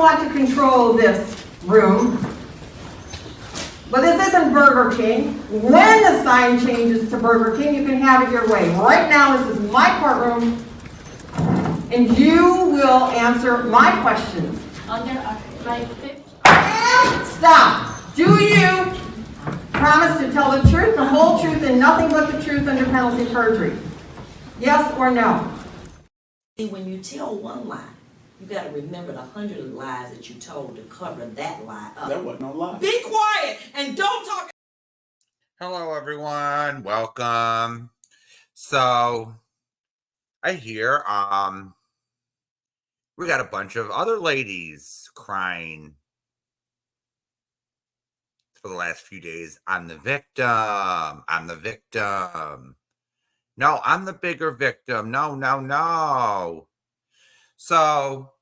want to control this room. But this isn't Burger King. When the sign changes to Burger King, you can have it your way. Right now, this is my courtroom, and you will answer my questions. Stop. Do you promise to tell the truth, the whole truth, and nothing but the truth under penalty of perjury? Yes or no? When you tell one lie, you got to remember the 100 lies that you told to cover that lie up. That wasn't no lie. Be quiet and don't talk. Hello, everyone. Welcome. So, I hear we got a bunch of other ladies crying for the last few days. I'm the victim. I'm the victim. No, I'm the bigger victim. No, no, no. So,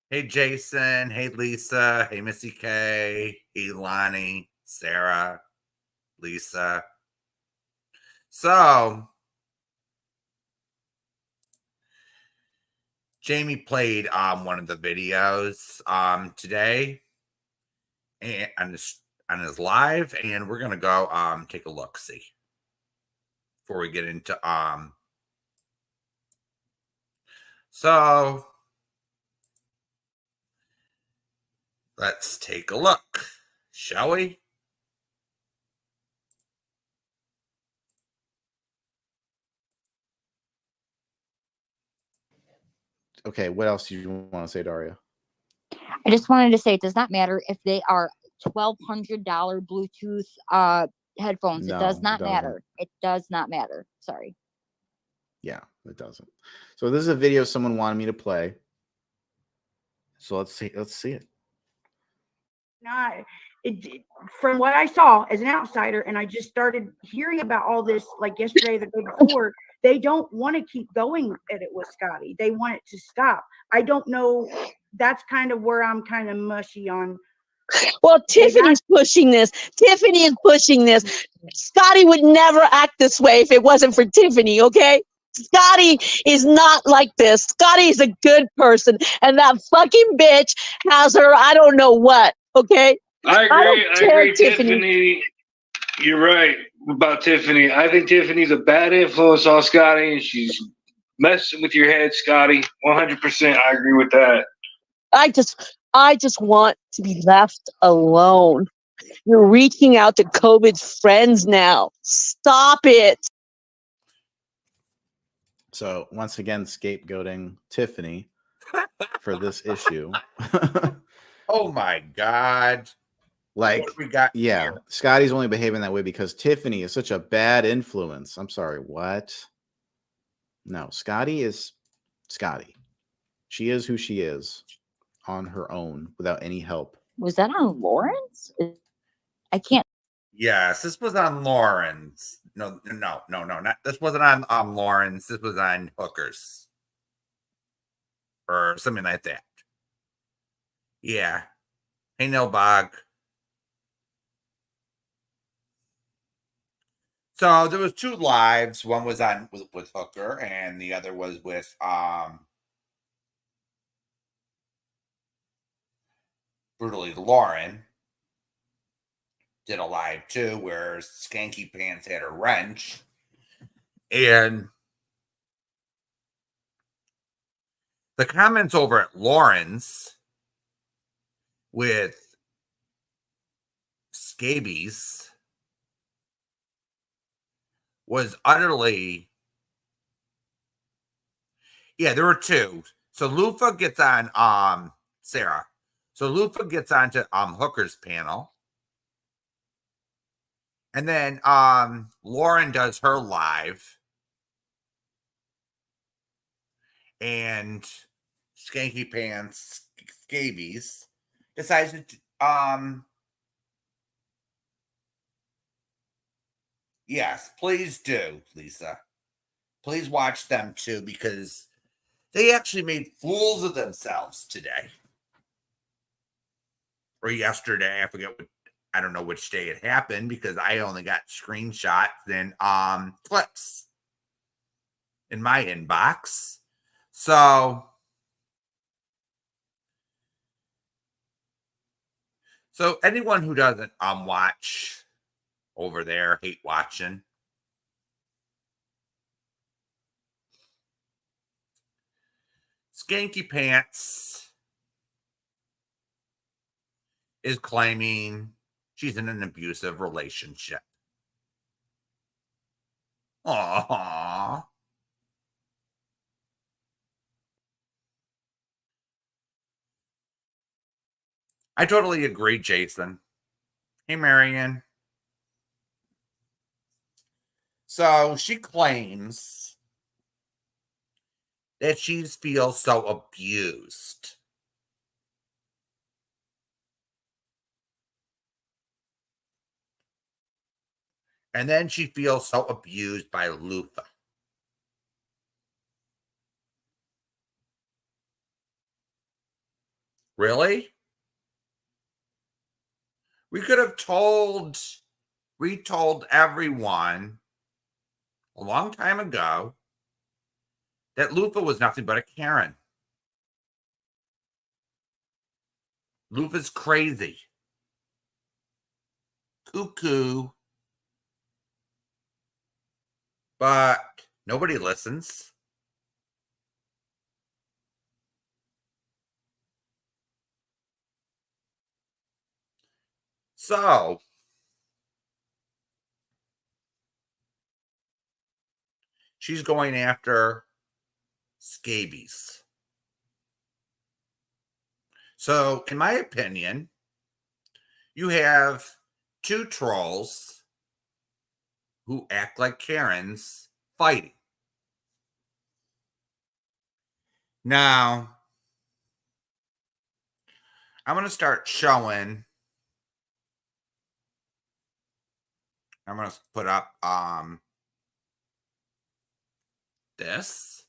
hey, Jason. Hey, Lisa. Hey, Missy K. Hey, Lonnie. Sarah. Lisa. So, Jamie played one of the videos today and on his live, and we're gonna go take a look, see, before we get into so let's take a look, shall we? Okay, what else do you want to say, Daria? I just wanted to say it does not matter if they are $1,200 Bluetooth headphones. No, it does not it doesn't. matter. It does not matter. Sorry. Yeah, it doesn't. So this is a video someone wanted me to play. So let's see it. From what I saw as an outsider, and I just started hearing about all this like yesterday, the day before, they don't want to keep going at it with Scotty. They want it to stop. I don't know. That's kind of where I'm kind of mushy on. Well, Tiffany's pushing this. Tiffany is pushing this. Scotty would never act this way if it wasn't for Tiffany, okay? Scotty is not like this. Scotty is a good person, and that fucking bitch has her, I don't know what, okay? I agree, Tiffany. You're right about Tiffany. I think Tiffany's a bad influence on Scotty, and she's messing with your head, Scotty. 100%. I agree with that. I just want to be left alone. You're reaching out to COVID's friends now. Stop it. So once again, scapegoating Tiffany for this issue. Oh my God. Like, we got yeah, here? Scotty's only behaving that way because Tiffany is such a bad influence. I'm sorry, what? No, Scotty is Scotty. She is who she is on her own without any help. Was that on Lawrence? I can't. Yes, this was on Lawrence. No, not this wasn't on Lawrence. This was on Hookers or something like that. Yeah. Hey, no bog. So there was two lives. One was on with Hooker, and the other was with Brutally Lauren. Did a live too where Skanky Pants had a wrench, and the comments over at Lauren's with scabies was utterly, yeah, there were two. So Lufa gets on Sarah. So Lufa gets onto Hooker's panel. And then Lauren does her live. And Skanky Pants Scabies decides to yes, please do, Lisa. Please watch them too, because they actually made fools of themselves today. Or yesterday. I don't know which day it happened because I only got screenshots and clips in my inbox. So So anyone who doesn't watch over there, hate watching. Skanky Pants is claiming she's in an abusive relationship. Aww. I totally agree, Jason. Hey, Marion. So she claims that she feels so abused. And then she feels so abused by Lufa. Really? We could have retold everyone a long time ago that Lufa was nothing but a Karen. Lufa's crazy. Cuckoo. But nobody listens. So, she's going after scabies. So, in my opinion, you have two trolls who act like Karens fighting. Now, I'm going to start showing. I'm going to put up this.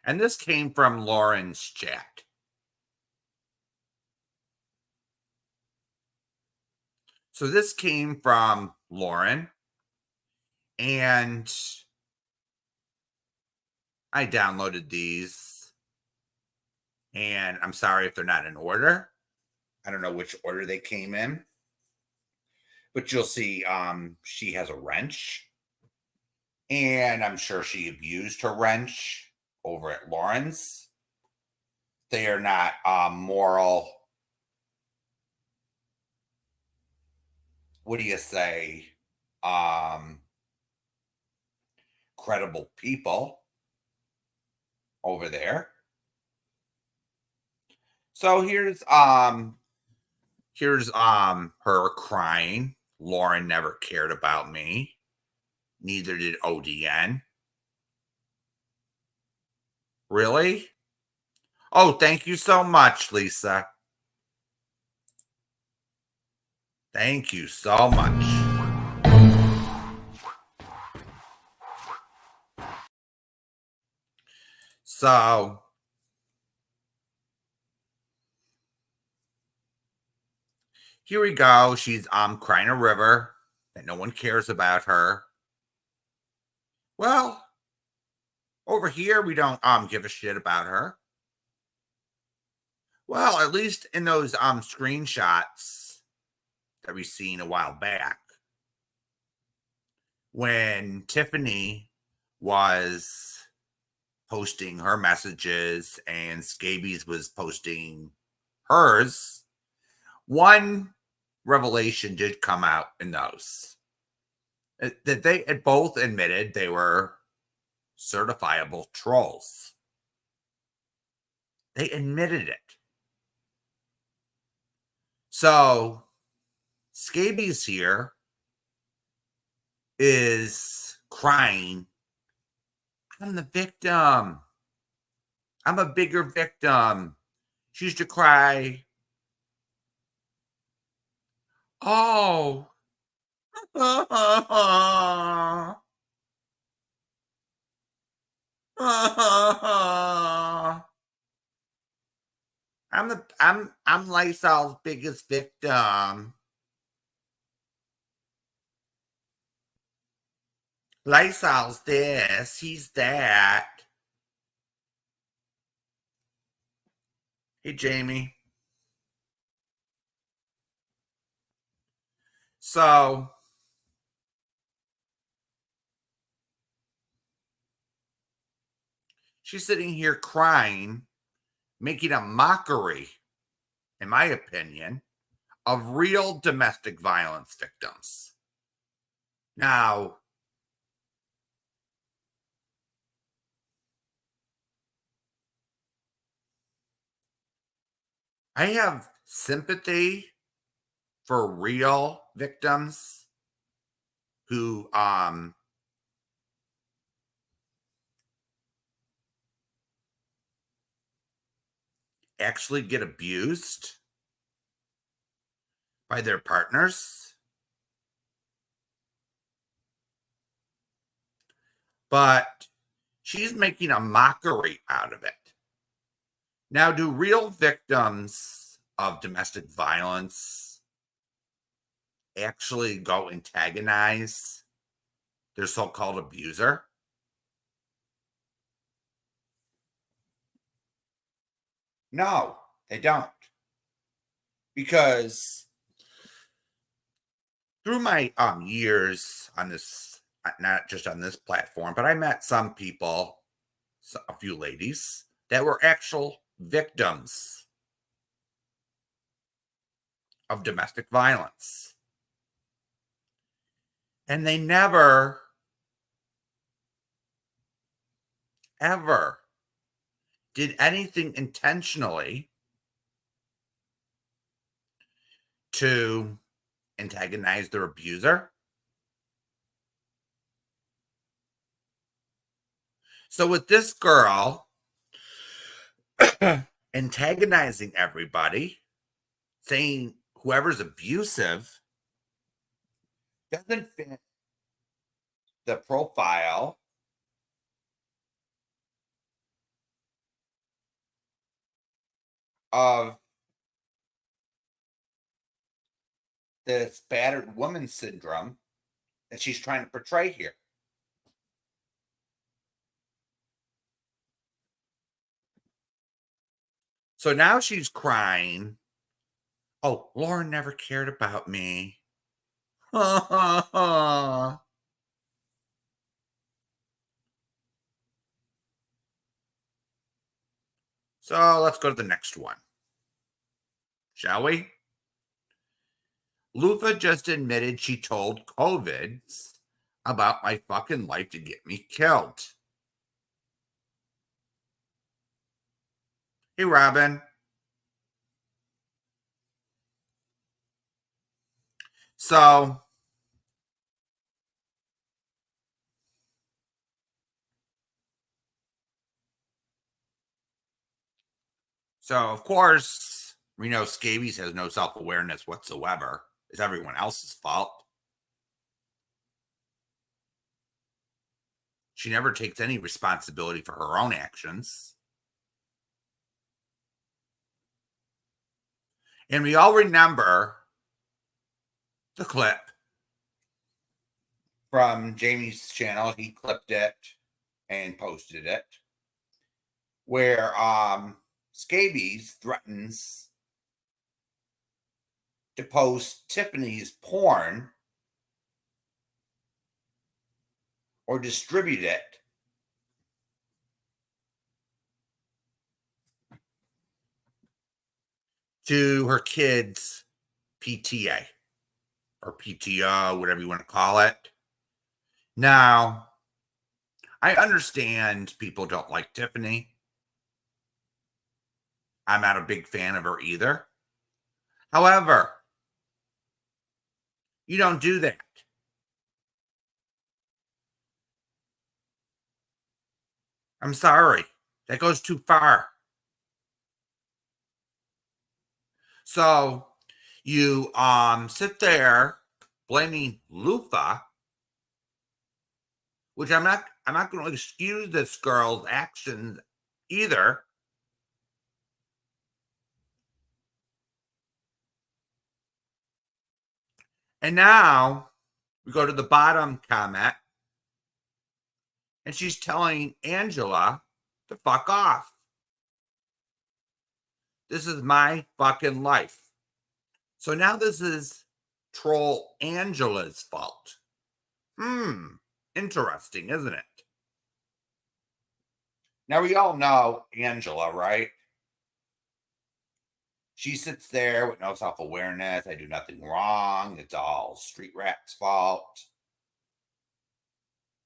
And this came from Lauren's chat. So this came from Lauren. And I downloaded these. And I'm sorry if they're not in order. I don't know which order they came in. But you'll see she has a wrench. And I'm sure she abused her wrench over at Lauren's. They are not moral. What do you say? Credible people over there. So here's her crying. Lauren never cared about me. Neither did ODN. Really? Oh, thank you so much, Lisa. Thank you so much. So, here we go. She's crying a river that no one cares about her. Well, over here we don't give a shit about her. Well, at least in those screenshots that we seen a while back, when Tiffany was posting her messages and Scabies was posting hers, one revelation did come out in those. That they had both admitted they were certifiable trolls. They admitted it. So, Scabies here is crying, I'm the victim. I'm a bigger victim. She used to cry, oh. I'm Lysol's biggest victim. Lysol's this, he's that. Hey, Jamie. So she's sitting here crying, making a mockery, in my opinion, of real domestic violence victims. Now, I have sympathy for real victims who actually get abused by their partners. But she's making a mockery out of it. Now, do real victims of domestic violence actually go antagonize their so-called abuser? No, they don't. Because through my years on this, not just on this platform, but I met some people, a few ladies, that were actual victims of domestic violence. And they never, ever did anything intentionally to antagonize their abuser. So with this girl antagonizing everybody, saying whoever's abusive doesn't fit the profile of this battered woman syndrome that she's trying to portray here. So now she's crying. Oh, Lauren never cared about me. So let's go to the next one, shall we? Lufa just admitted she told COVID about my fucking life to get me killed. Hey, Robin. So of course, we know Scabies has no self-awareness whatsoever. It's everyone else's fault. She never takes any responsibility for her own actions. And we all remember the clip from Jamie's channel. He clipped it and posted it, where Scabies threatens to post Tiffany's porn or distribute it to her kids' PTA or PTO, whatever you want to call it. Now, I understand people don't like Tiffany. I'm not a big fan of her either. However, you don't do that. I'm sorry. That goes too far. So you sit there blaming Lufa, which I'm not going to excuse this girl's actions either. And now we go to the bottom comment, and she's telling Angela to fuck off. This is my fucking life. So now this is troll Angela's fault. Interesting, isn't it? Now, we all know Angela, right? She sits there with no self-awareness. I do nothing wrong. It's all street rat's fault.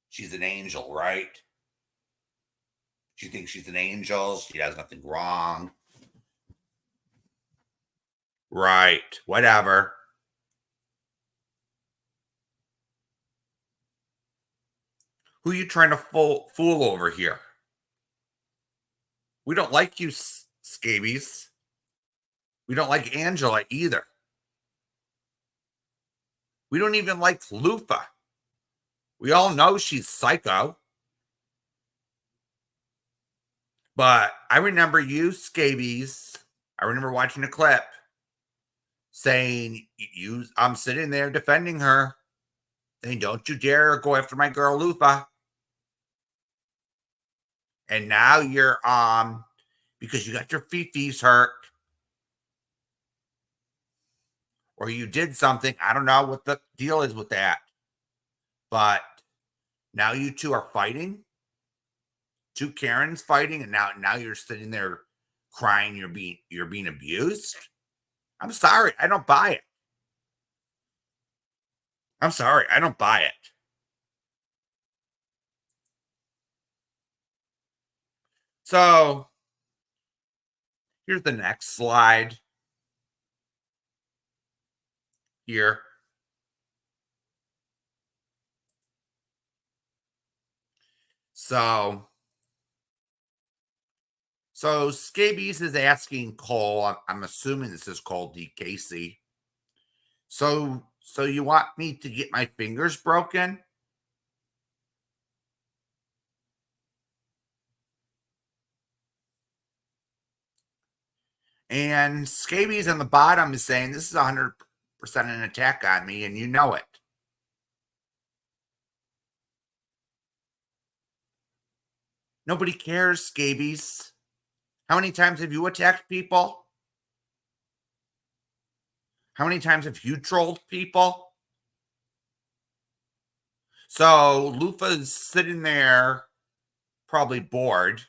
She's an angel, right? She thinks she's an angel. She does nothing wrong. Right. Whatever. Who are you trying to fool over here? We don't like you, scabies. We don't like Angela either. We don't even like Lufa. We all know she's psycho. But I remember you, scabies. I remember watching a clip saying, I'm sitting there defending her. Saying, don't you dare go after my girl Lufa. And now you're because you got your fifis hurt. Or you did something. I don't know what the deal is with that. But now you two are fighting. Two Karens fighting, and now you're sitting there crying you're being abused. I'm sorry, I don't buy it. I'm sorry, I don't buy it. So here's the next slide. Here. So Scabies is asking Cole, I'm assuming this is Cole D. Casey. So you want me to get my fingers broken? And Scabies on the bottom is saying this is 100% an attack on me, and you know it. Nobody cares, Scabies. How many times have you attacked people? How many times have you trolled people? So Lufa's sitting there, probably bored.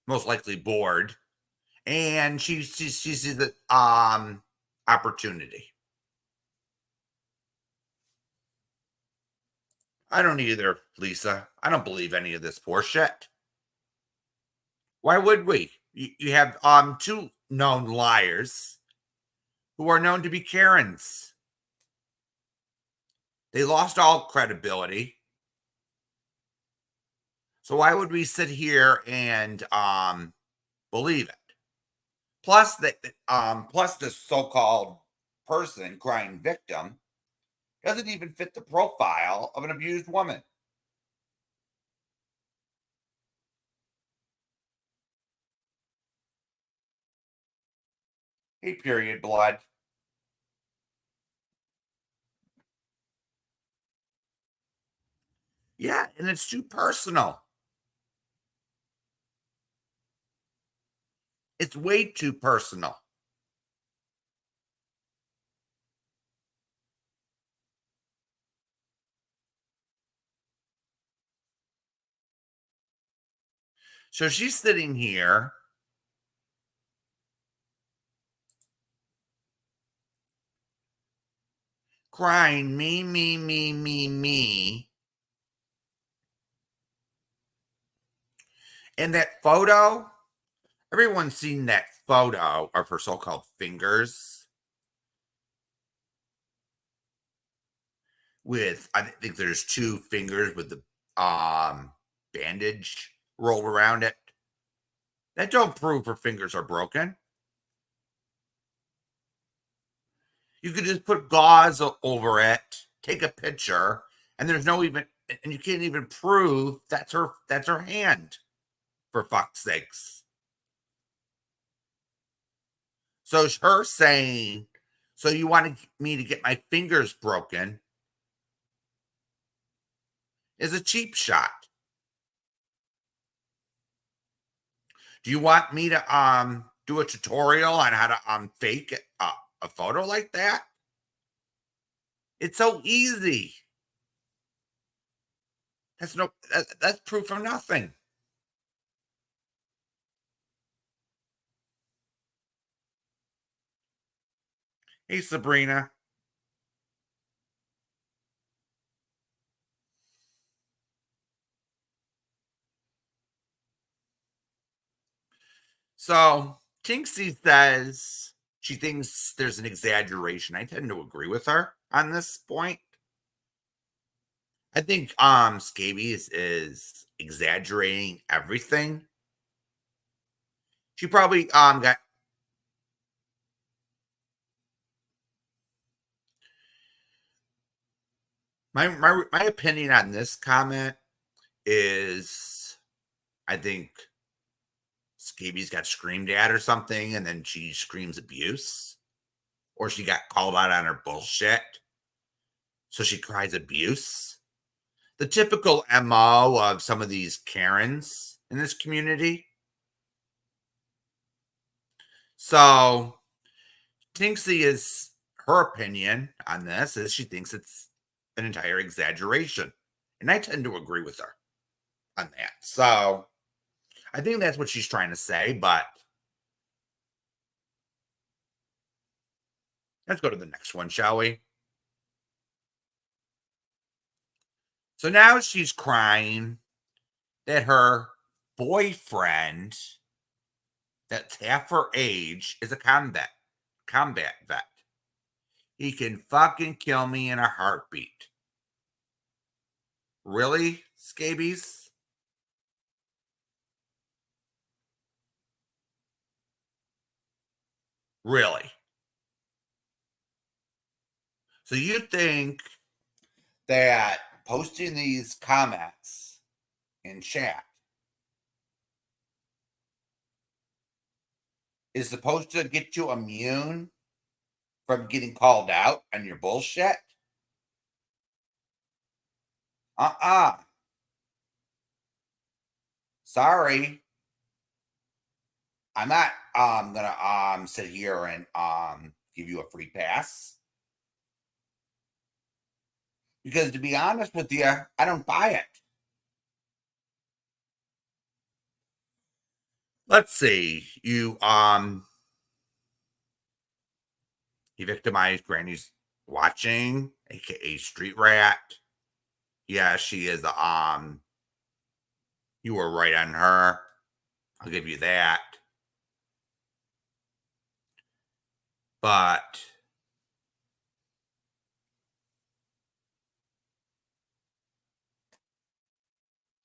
Most likely bored. And she sees the opportunity. I don't either, Lisa. I don't believe any of this poor shit. Why would we? You have two known liars who are known to be Karens. They lost all credibility. So why would we sit here and believe it? Plus this so-called person, crying victim, doesn't even fit the profile of an abused woman. Hey, period blood. Yeah, and it's too personal. It's way too personal. So she's sitting here crying, me. And that photo, everyone's seen that photo of her so-called fingers with, I think there's two fingers with the bandage rolled around it. That don't prove her fingers are broken. You could just put gauze over it, take a picture, and there's no even, and you can't even prove that's her hand, for fuck's sakes. So her saying, so you wanted me to get my fingers broken, is a cheap shot. Do you want me to do a tutorial on how to fake a photo like that? It's so easy. That's proof of nothing. Hey, Sabrina. So Tinksy says she thinks there's an exaggeration. I tend to agree with her on this point. I think Scabies is exaggerating everything. She probably got my opinion on this comment is I think Scabies got screamed at or something, and then she screams abuse, or she got called out on her bullshit, so she cries abuse. The typical MO of some of these Karens in this community. So Tinksy is her opinion on this is she thinks it's an entire exaggeration. And I tend to agree with her on that. So I think that's what she's trying to say, but let's go to the next one, shall we? So now she's crying that her boyfriend, that's half her age, is a combat vet. He can fucking kill me in a heartbeat. Really, Scabies? Really? So you think that posting these comments in chat is supposed to get you immune from getting called out on your bullshit? Sorry. I'm not gonna sit here and give you a free pass. Because to be honest with you, I don't buy it. Let's see. You victimized Granny's watching, aka Street Rat. Yeah, she is you were right on her. I'll give you that. But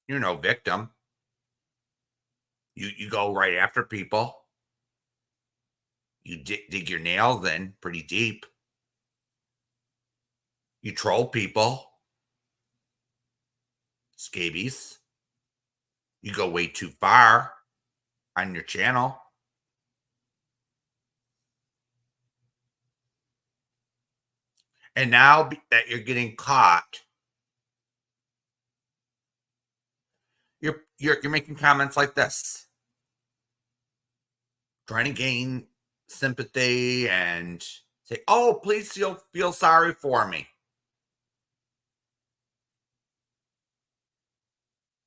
you're no victim. You go right after people. You dig your nails in pretty deep. You troll people. Scabies. You go way too far on your channel. And now that you're getting caught, you're making comments like this, trying to gain sympathy and say, "Oh, please feel sorry for me.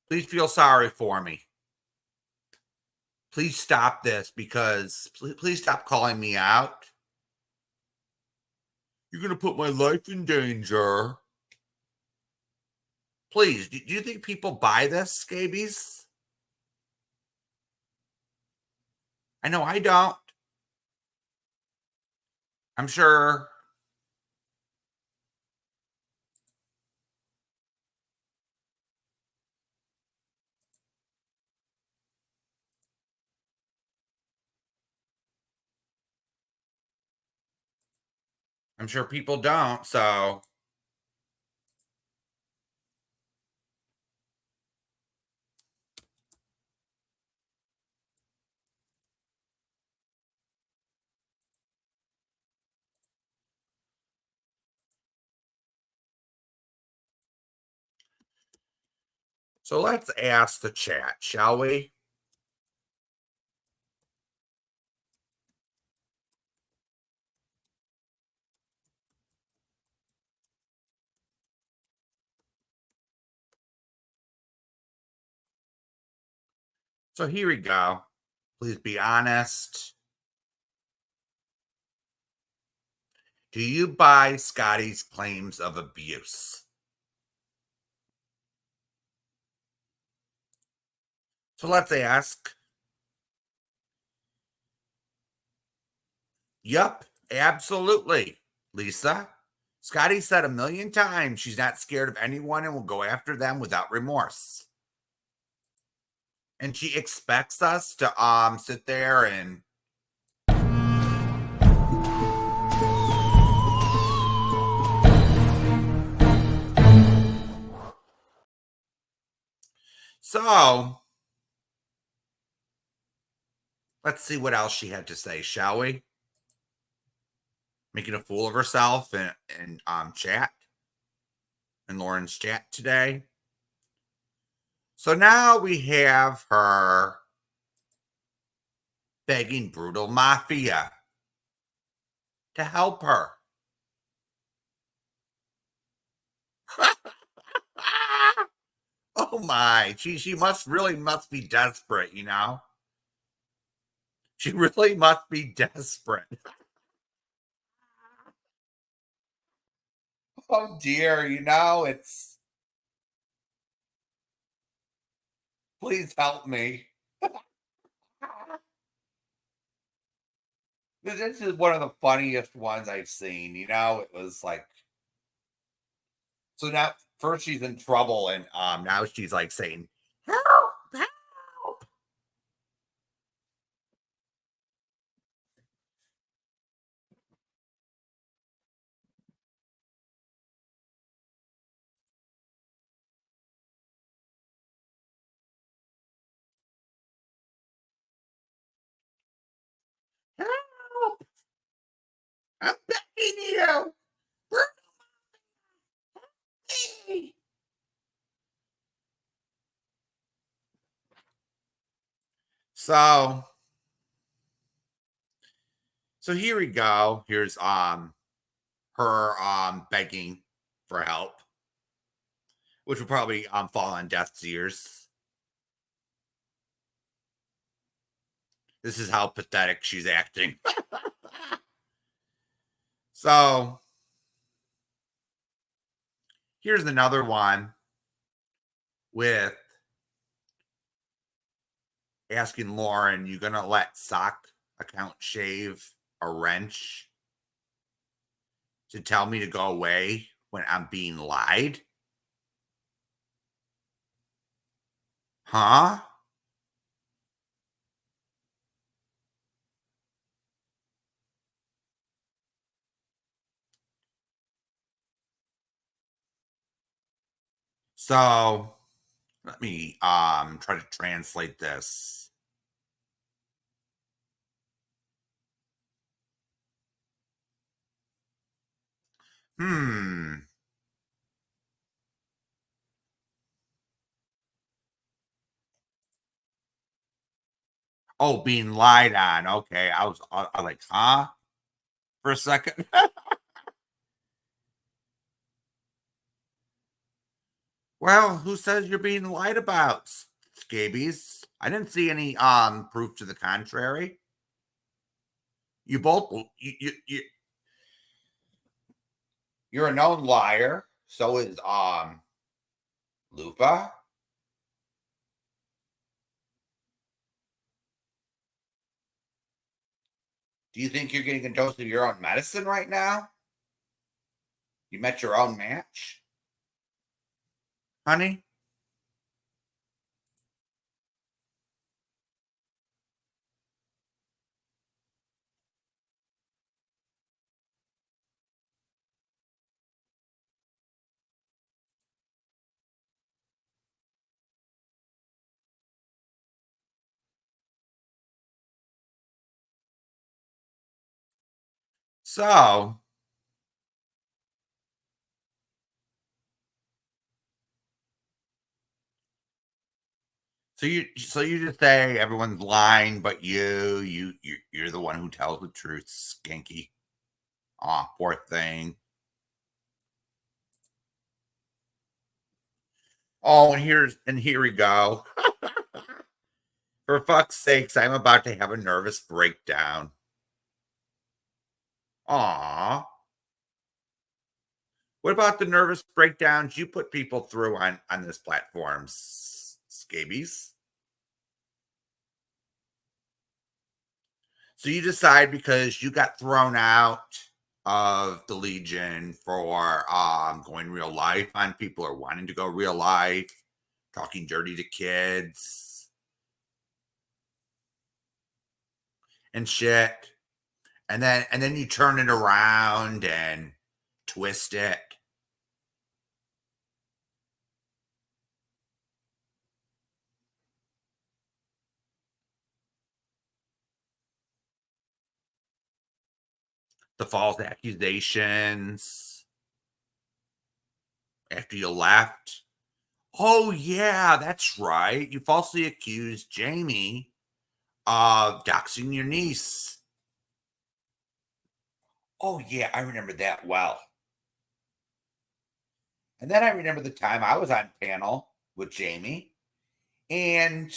Please feel sorry for me. Please stop this because please stop calling me out. You're going to put my life in danger." Please, do you think people buy this, Scabies? I know I don't. I'm sure people don't. So let's ask the chat, shall we? So here we go. Please be honest. Do you buy Scotty's claims of abuse? So let's ask. Yup, absolutely, Lisa. Scotty said 1,000,000 times she's not scared of anyone and will go after them without remorse. And she expects us to sit there and so let's see what else she had to say, shall we? Making a fool of herself in chat, in Lauren's chat today. So now we have her begging Brutal Mafia to help her. Oh my, she must be desperate, you know? She really must be desperate. Oh dear, you know, it's please help me. This is one of the funniest ones I've seen, you know, it was like, so now first she's in trouble and now she's like saying, help, help. Help! I'm begging you. So here we go. Here's her begging for help, which will probably fall on deaf's ears. This is how pathetic she's acting. So here's another one with asking Lauren, you gonna let sock account shave a wrench to tell me to go away when I'm being lied? Huh? So let me try to translate this. Oh, being lied on. Okay. I was like, huh? For a second. Well, who says you're being lied about, scabies? I didn't see any proof to the contrary. You both you're a known liar. So is Lupa. Do you think you're getting a dose of your own medicine right now? You met your own match? Honey? So you just say everyone's lying, but you're the one who tells the truth, skanky. Aw, poor thing. Oh, and here we go. For fuck's sakes, I'm about to have a nervous breakdown. Aww. What about the nervous breakdowns you put people through on this platform, scabies? So you decide because you got thrown out of the Legion for going real life on people or wanting to go real life, talking dirty to kids and shit. And then you turn it around and twist it. The false accusations after you left. Oh, yeah, that's right. You falsely accused Jamie of doxing your niece. Oh, yeah, I remember that well. And then I remember the time I was on panel with Jamie, and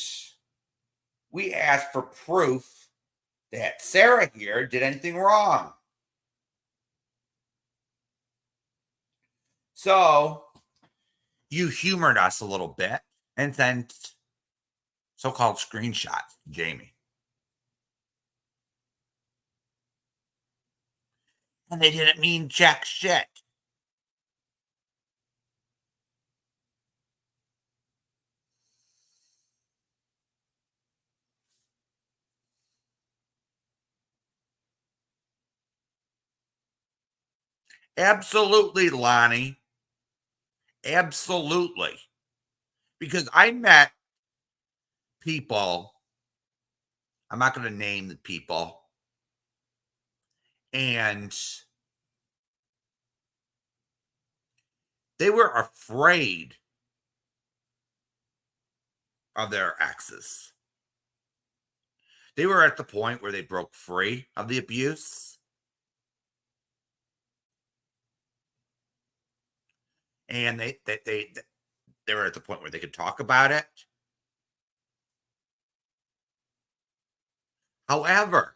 we asked for proof that Sarah here did anything wrong. So you humored us a little bit and sent so-called screenshots to Jamie. And they didn't mean jack shit. Absolutely, Lonnie. Absolutely. Because I met people, I'm not going to name the people, and they were afraid of their exes. They were at the point where they broke free of the abuse. And they were at the point where they could talk about it. However,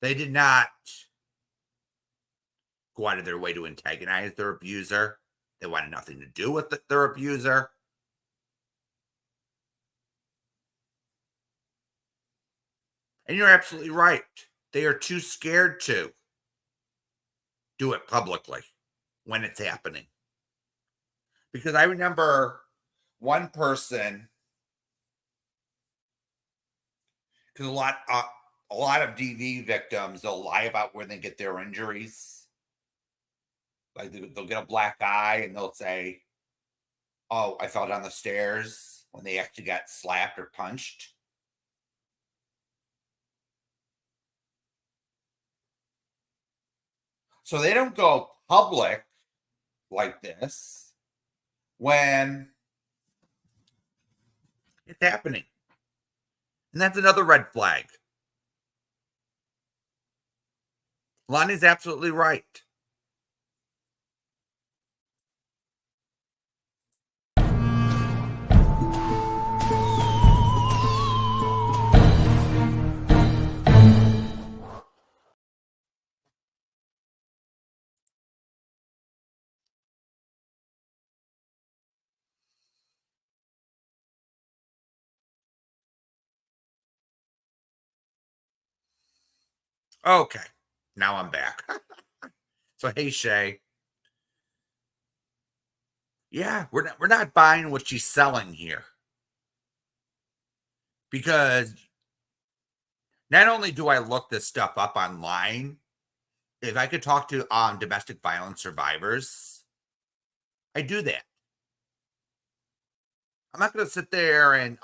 they did not go out of their way to antagonize their abuser. They wanted nothing to do with their abuser. And you're absolutely right. They are too scared to do it publicly when it's happening. Because I remember one person, because a lot of DV victims, they'll lie about where they get their injuries. Like they'll get a black eye and they'll say, "Oh, I fell down the stairs," when they actually got slapped or punched. So they don't go public like this when it's happening. And that's another red flag. Lonnie's absolutely right. Okay, now I'm back. So hey, Shay. Yeah, we're not buying what she's selling here. Because not only do I look this stuff up online, if I could talk to domestic violence survivors, I do that. I'm not going to sit there and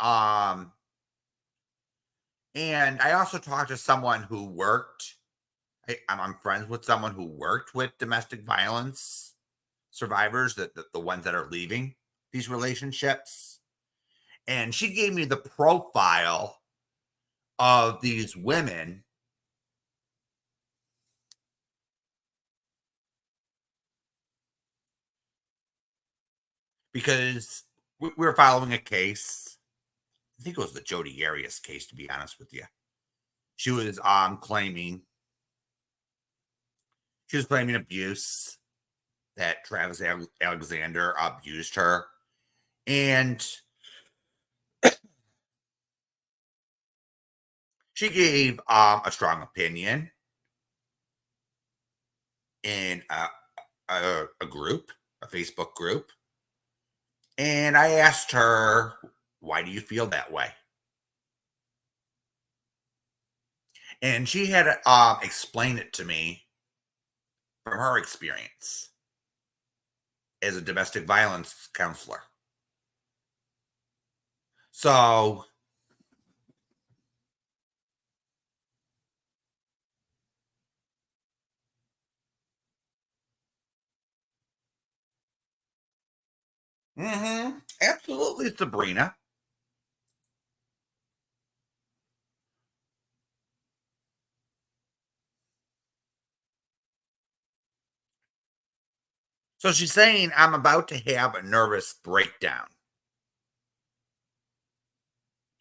I also talked to someone who worked. I'm friends with someone who worked with domestic violence survivors, the ones that are leaving these relationships, and she gave me the profile of these women. Because we're following a case. I think it was the Jodi Arias case, to be honest with you. She was claiming abuse, that Travis Alexander abused her. And she gave a strong opinion in a group, a Facebook group. And I asked her, why do you feel that way? And she had to explain it to me from her experience as a domestic violence counselor. So absolutely, Sabrina. So she's saying, I'm about to have a nervous breakdown.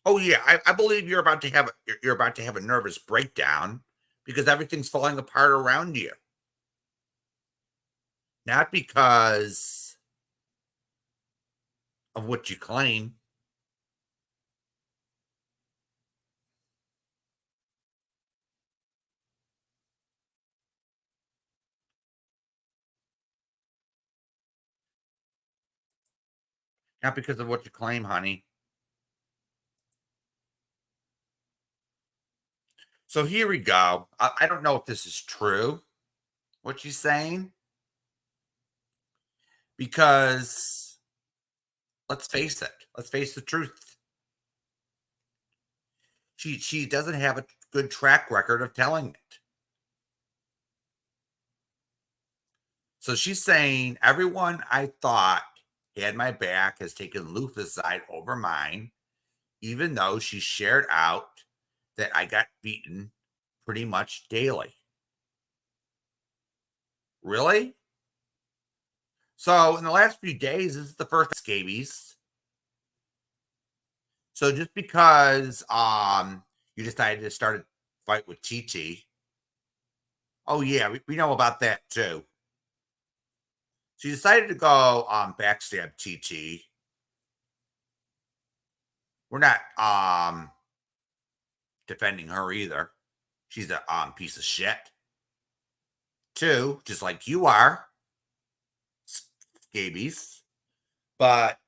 Oh yeah, I believe you're about to have a nervous breakdown because everything's falling apart around you. Not because of what you claim. Not because of what you claim, honey. So here we go. I don't know if this is true, what she's saying, because let's face it. Let's face the truth. She doesn't have a good track record of telling it. So she's saying everyone I thought had my back has taken Lufa's side over mine, even though she shared out that I got beaten pretty much daily. Really? So in the last few days, this is the first scabies. So just because you decided to start a fight with TT, oh yeah, we know about that too. So you decided to go backstab TT. We're not defending her either. She's a piece of shit too, just like you are, scabies. But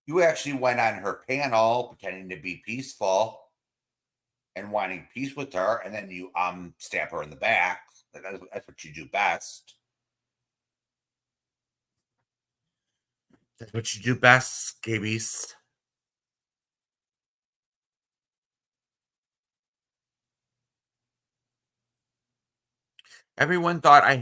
you actually went on her panel pretending to be peaceful and wanting peace with her, and then you stab her in the back. That's what you do best. That's what you do best, scabies. Everyone I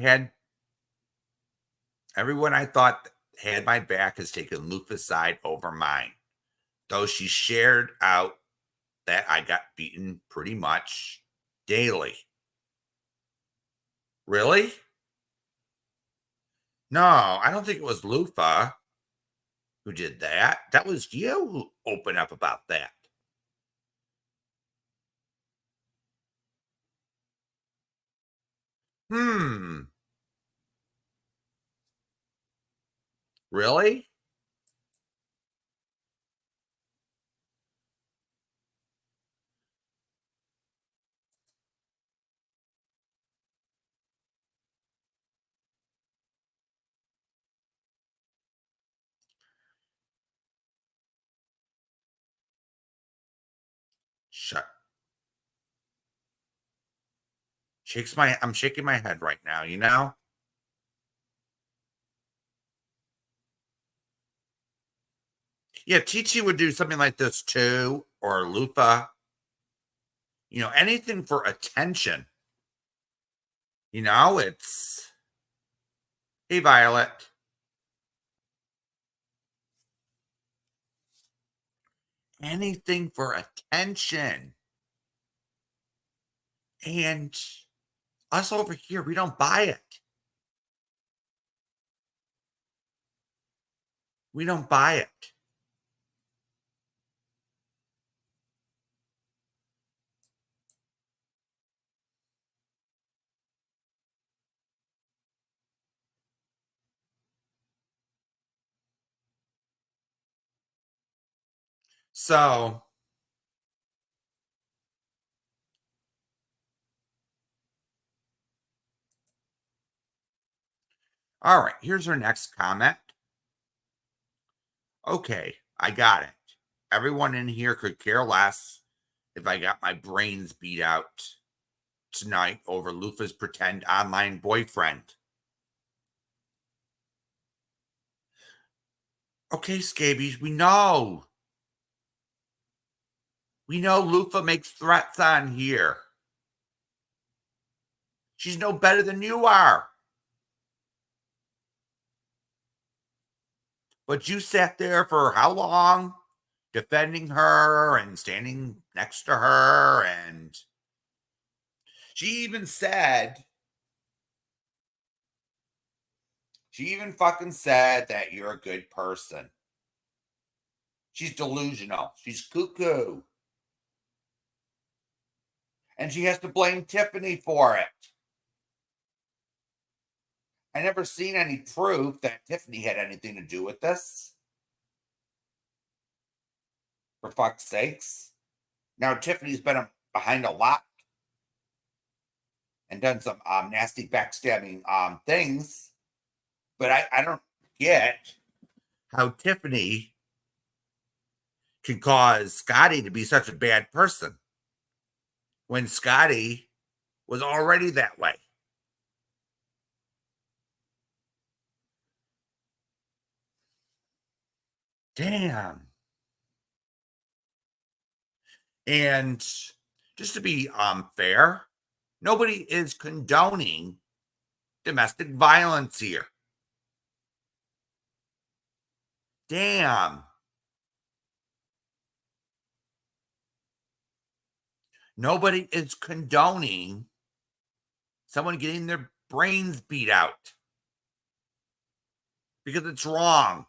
thought had my back has taken Lufa's side over mine. Though she shared out that I got beaten pretty much daily. Really? No, I don't think it was Lufa who did that. That was you who opened up about that. Really? Shut. I'm shaking my head right now, you know? Yeah, TT would do something like this too, or Lufa. You know, anything for attention. You know, it's, hey, Violet. Anything for attention. And us over here, we don't buy it. We don't buy it. So, all right, here's our next comment. Okay, I got it. Everyone in here could care less if I got my brains beat out tonight over Lufa's pretend online boyfriend. Okay, scabies, we know. We know Lufa makes threats on here. She's no better than you are. But you sat there for how long? Defending her and standing next to her. And she even fucking said that you're a good person. She's delusional. She's cuckoo. And she has to blame Tiffany for it. I never seen any proof that Tiffany had anything to do with this. For fuck's sakes. Now Tiffany's been behind a lot and done some nasty backstabbing things. But I don't get how Tiffany can cause Scotty to be such a bad person when Scotty was already that way. Damn. And just to be fair, nobody is condoning domestic violence here. Damn. Nobody is condoning someone getting their brains beat out because it's wrong.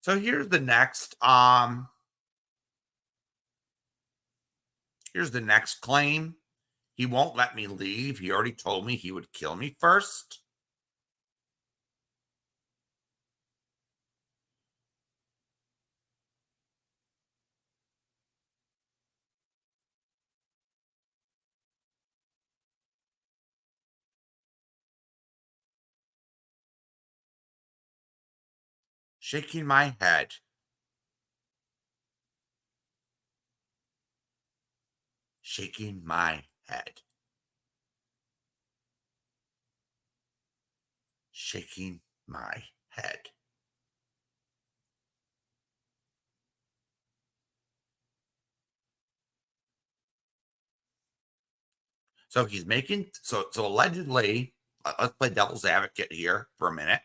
So here's the next claim. He won't let me leave. He already told me he would kill me first. Shaking my head. Shaking my head. Shaking my head. So he's making, so allegedly, let's play devil's advocate here for a minute.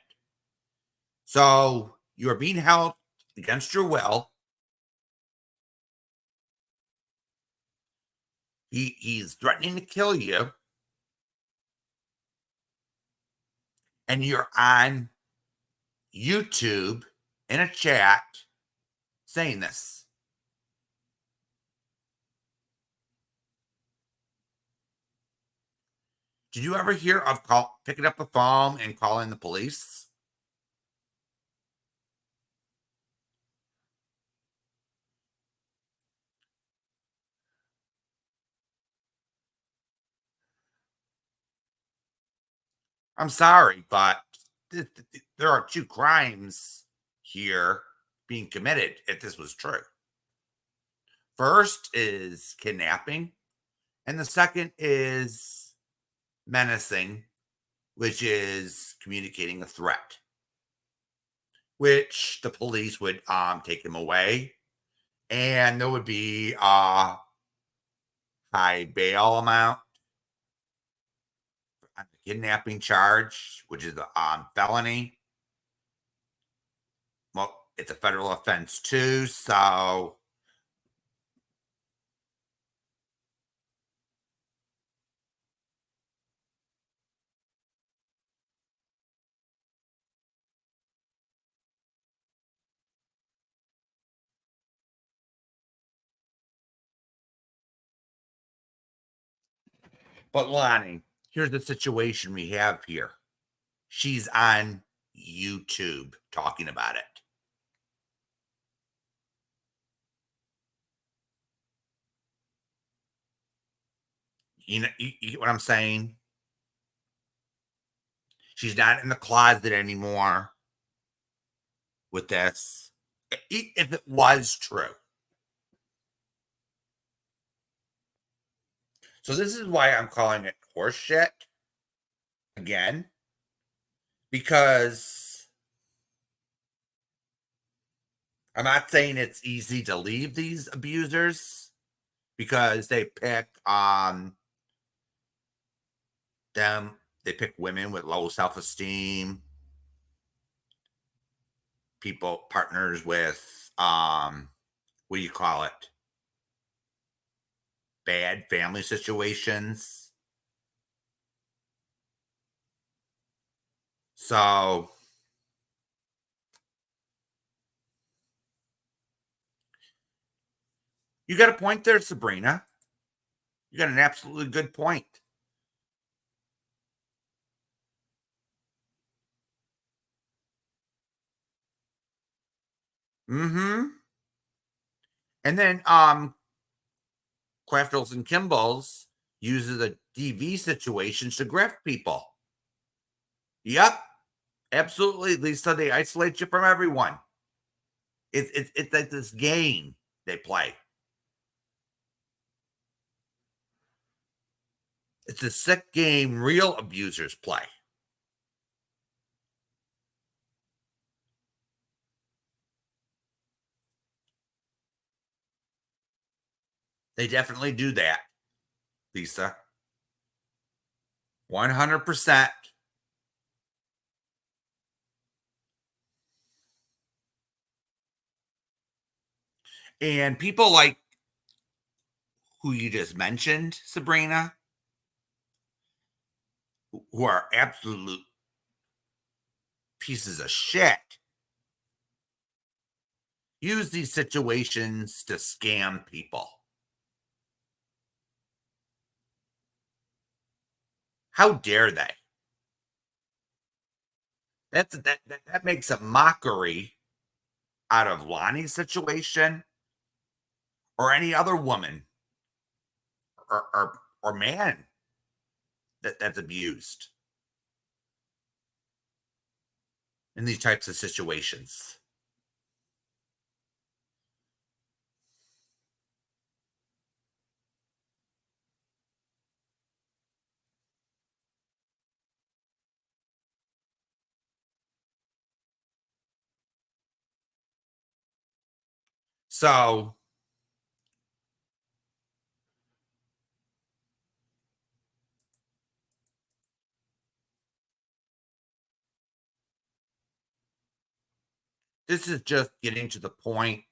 So you are being held against your will. He's threatening to kill you. And you're on YouTube in a chat saying this. Did you ever hear of picking up the phone and calling the police? I'm sorry, but there are two crimes here being committed if this was true. First is kidnapping, and the second is menacing, which is communicating a threat, which the police would take him away, and there would be a high bail amount on the kidnapping charge, which is a felony. Well, it's a federal offense too, so But Lonnie, here's the situation we have here. She's on YouTube talking about it. You know, you get what I'm saying? She's not in the closet anymore with this. If it was true. So this is why I'm calling it horseshit again. Because I'm not saying it's easy to leave these abusers because they pick they pick women with low self-esteem, partners with what do you call it? Bad family situations. So you got a point there, Sabrina. You got an absolutely good point. Mm-hmm. And then Craftles and Kimball's uses the DV situations to grift people. Yep, absolutely, Lisa. They isolate you from everyone. It's like this game they play. It's a sick game real abusers play. They definitely do that, Lisa. 100%. And people like who you just mentioned, Sabrina, who are absolute pieces of shit, use these situations to scam people. How dare they? That makes a mockery out of Lonnie's situation or any other woman or man that's abused in these types of situations. So this is just getting to the point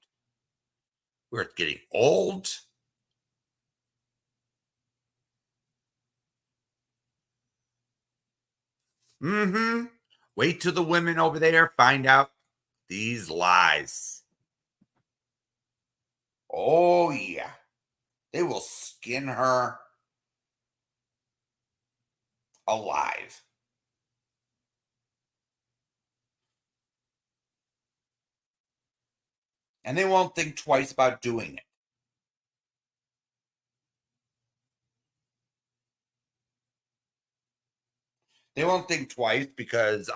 where it's getting old. Mm-hmm. Wait till the women over there find out these lies. Oh, yeah. They will skin her alive. And they won't think twice about doing it. They won't think twice because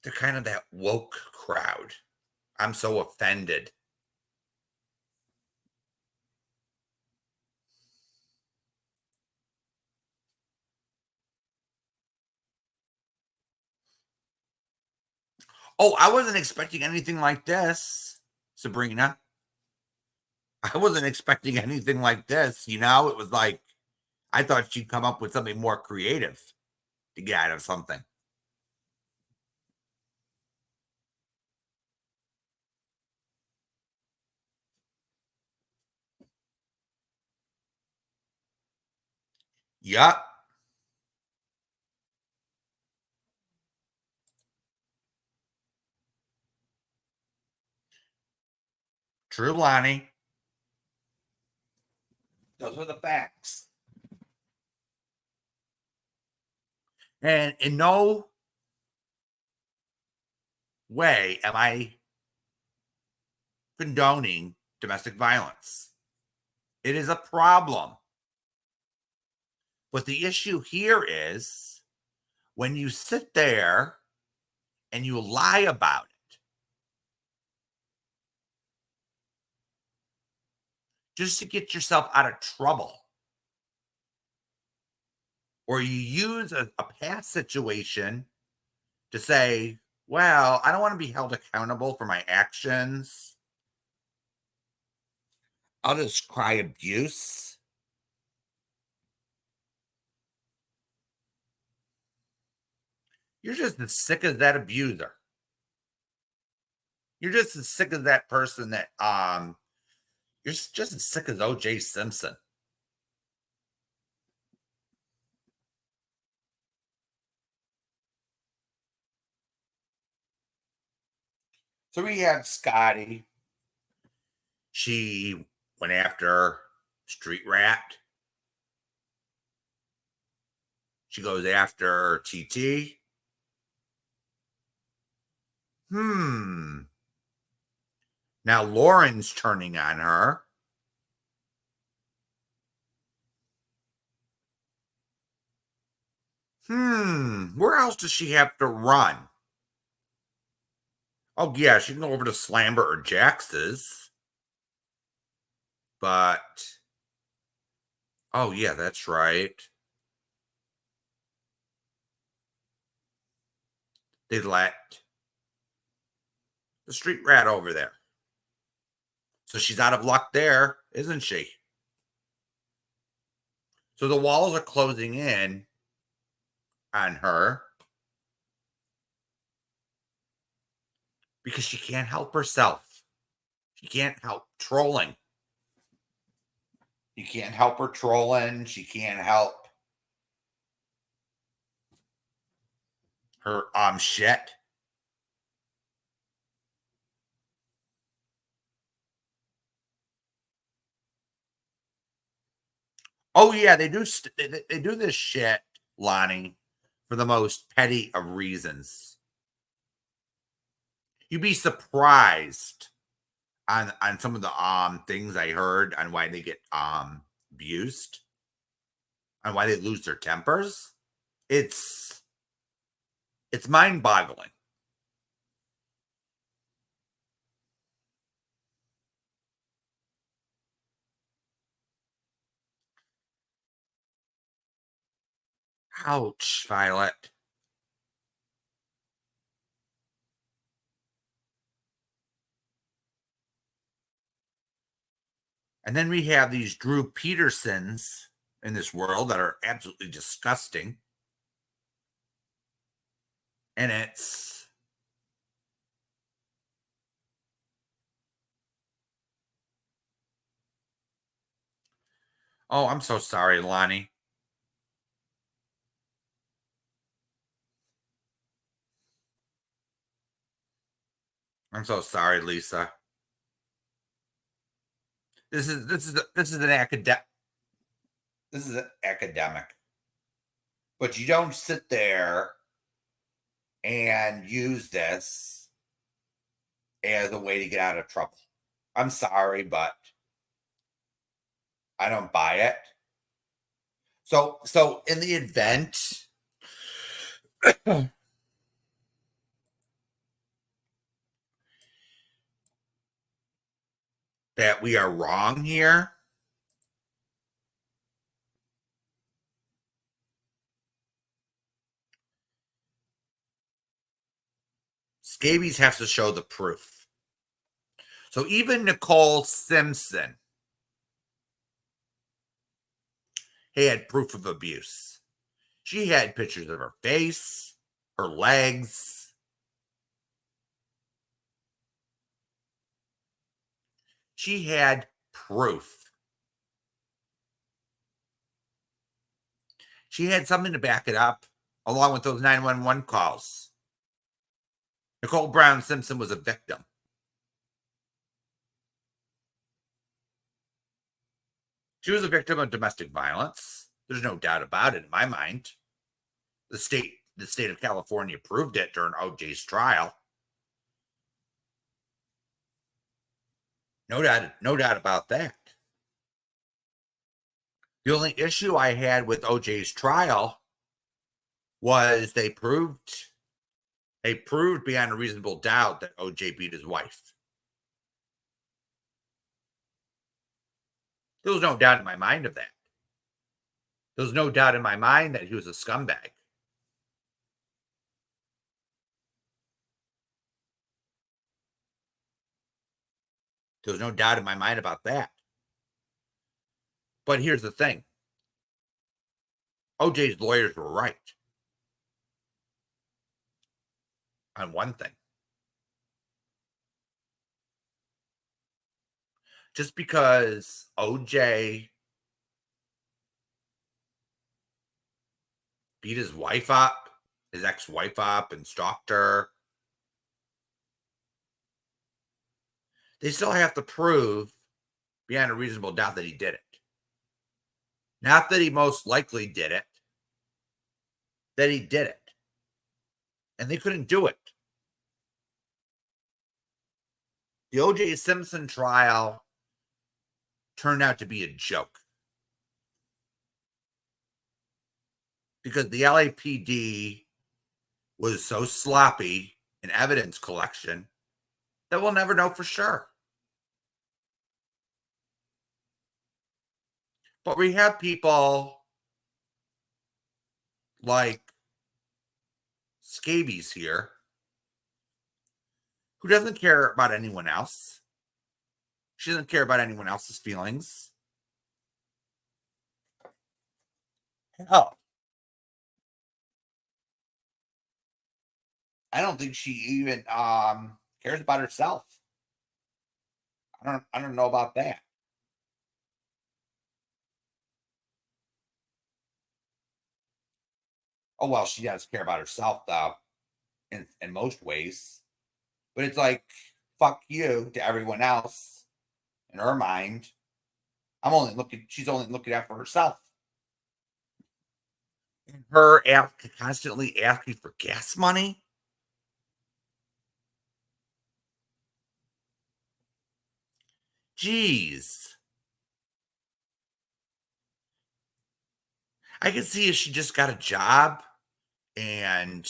they're kind of that woke crowd. I'm so offended. Oh, I wasn't expecting anything like this, Sabrina. I wasn't expecting anything like this. You know, it was like, I thought she'd come up with something more creative to get out of something. Yup. True, Lonnie. Those are the facts. And in no way am I condoning domestic violence. It is a problem. But the issue here is when you sit there and you lie about it, just to get yourself out of trouble, or you use a past situation to say, well, I don't want to be held accountable for my actions. I'll just cry abuse. You're just as sick as that abuser. You're just as sick as that person that you're just as sick as O.J. Simpson. So we have Scotty. She went after Street Rat. She goes after TT. Now Lauren's turning on her. Where else does she have to run? Oh, yeah, she can go over to Slamber or Jax's. But, oh, yeah, that's right. They let the Street Rat over there. So she's out of luck there, isn't she? So the walls are closing in on her because she can't help herself. She can't help trolling. You can't help her trolling. She can't help her shit. Oh yeah, they do this shit, Lonnie, for the most petty of reasons. You'd be surprised on some of the things I heard on why they get abused, on why they lose their tempers. It's mind-boggling. Ouch, Violet. And then we have these Drew Petersons in this world that are absolutely disgusting. And it's oh, I'm so sorry, Lonnie. I'm so sorry, Lisa. This is an academic. This is an academic. But you don't sit there and use this as a way to get out of trouble. I'm sorry, but I don't buy it. So in the event that we are wrong here, Scabies has to show the proof. So even Nicole Simpson had proof of abuse. She had pictures of her face, her legs. She had proof. She had something to back it up, along with those 911 calls. Nicole Brown Simpson was a victim. She was a victim of domestic violence. There's no doubt about it in my mind. The state of California proved it during OJ's trial. No doubt about that. The only issue I had with OJ's trial was they proved beyond a reasonable doubt that OJ beat his wife. There was no doubt in my mind of that. There was no doubt in my mind that he was a scumbag. There was no doubt in my mind about that. But here's the thing. OJ's lawyers were right on one thing. Just because OJ beat his wife up, his ex-wife up, and stalked her, they still have to prove beyond a reasonable doubt that he did it. Not that he most likely did it, that he did it. And they couldn't do it. The O.J. Simpson trial turned out to be a joke. Because the LAPD was so sloppy in evidence collection that we'll never know for sure. But we have people like Scabies here who doesn't care about anyone else. She doesn't care about anyone else's feelings. Hell, I don't think she even cares about herself. I don't know about that. Oh, well, she does care about herself, though, in most ways. But it's like, fuck you to everyone else in her mind. She's only looking out for herself. And her constantly asking for gas money. Jeez. I can see if she just got a job and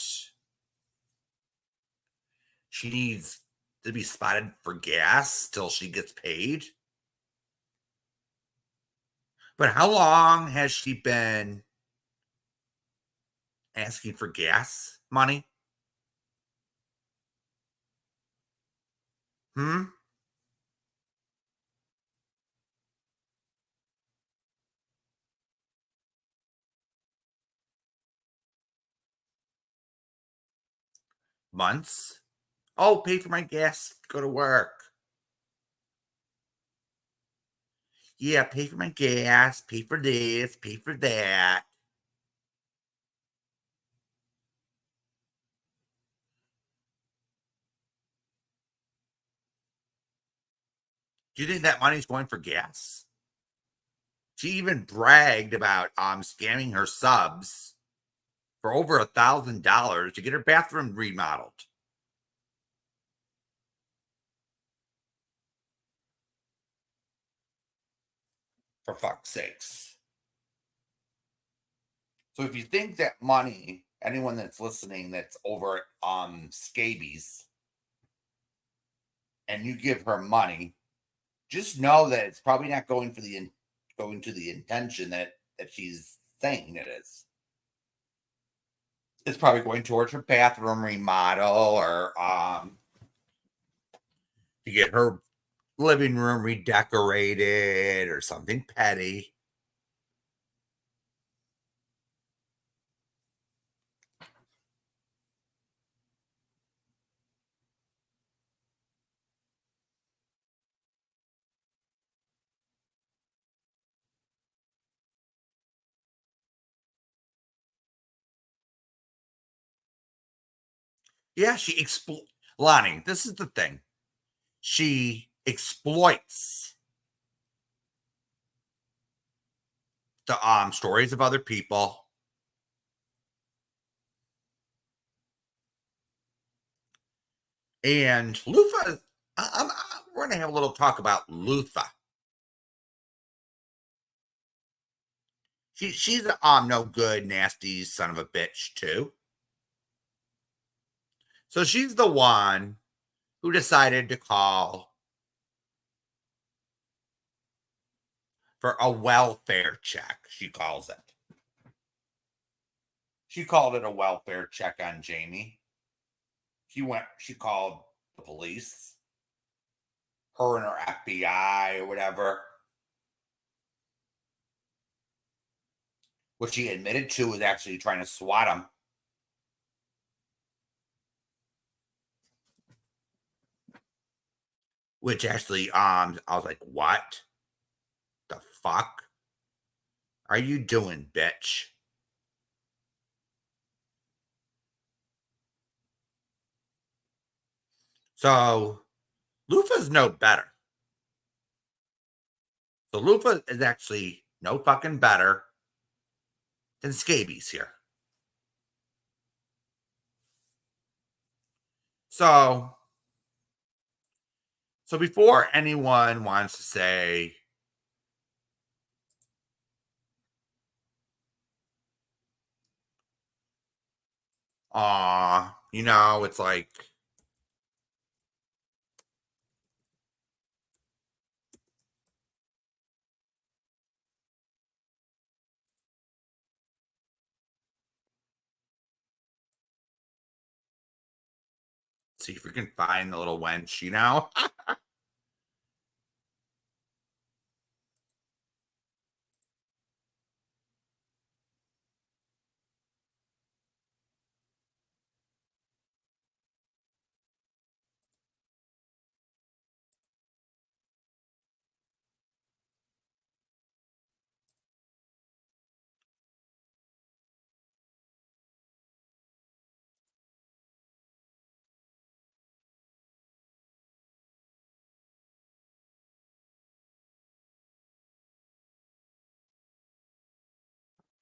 she needs to be spotted for gas till she gets paid. But how long has she been asking for gas money? Months? Oh, pay for my gas to go to work. Yeah, pay for my gas, pay for this, pay for that. Do you think that money's going for gas? She even bragged about scamming her subs for over $1,000 to get her bathroom remodeled. For fuck's sakes. So if you think that money, anyone that's listening that's over at Scabies, and you give her money, just know that it's probably not going to the intention that she's saying it is. It's probably going towards her bathroom remodel or to get her living room redecorated or something petty. Yeah, Lonnie, this is the thing. She exploits the stories of other people. And Lufa, we're going to have a little talk about Lufa. She's a no good, nasty son of a bitch too. So she's the one who decided to call for a welfare check, she calls it. She called it a welfare check on Jamie. She called the police, her and her FBI or whatever. What she admitted to was actually trying to swat him. Which actually, I was like, what the fuck are you doing, bitch? So Lufa's no better. So Lufa is actually no fucking better than Scabies here. So before anyone wants to say, it's like, see if we can find the little wench,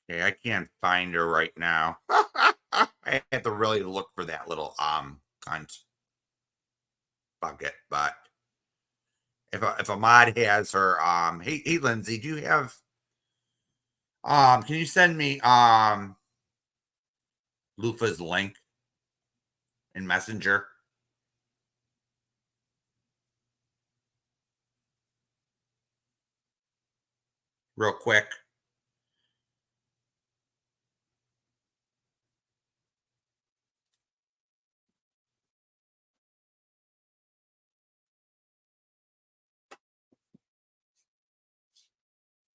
Okay, I can't find her right now. I have to really look for that little cunt bucket, but if a mod has her, hey Lindsay, do you have can you send me Lufa's link in Messenger? Real quick.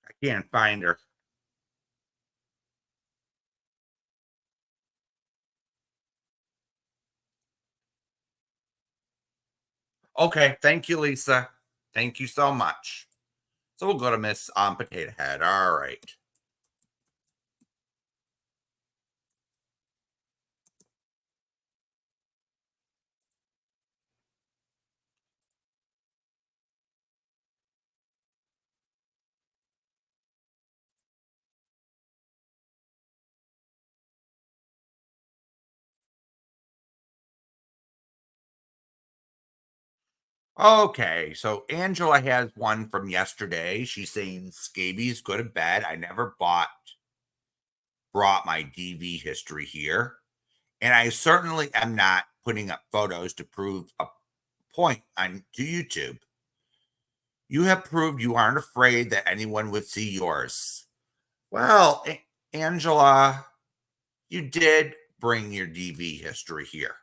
I can't find her. Okay, thank you, Lisa. Thank you so much. So we'll go to Miss Potato Head. All right. Okay, so Angela has one from yesterday. She's saying scabies, go to bed. I never brought my DV history here. And I certainly am not putting up photos to prove a point on to YouTube. You have proved you aren't afraid that anyone would see yours. Well, Angela, you did bring your DV history here.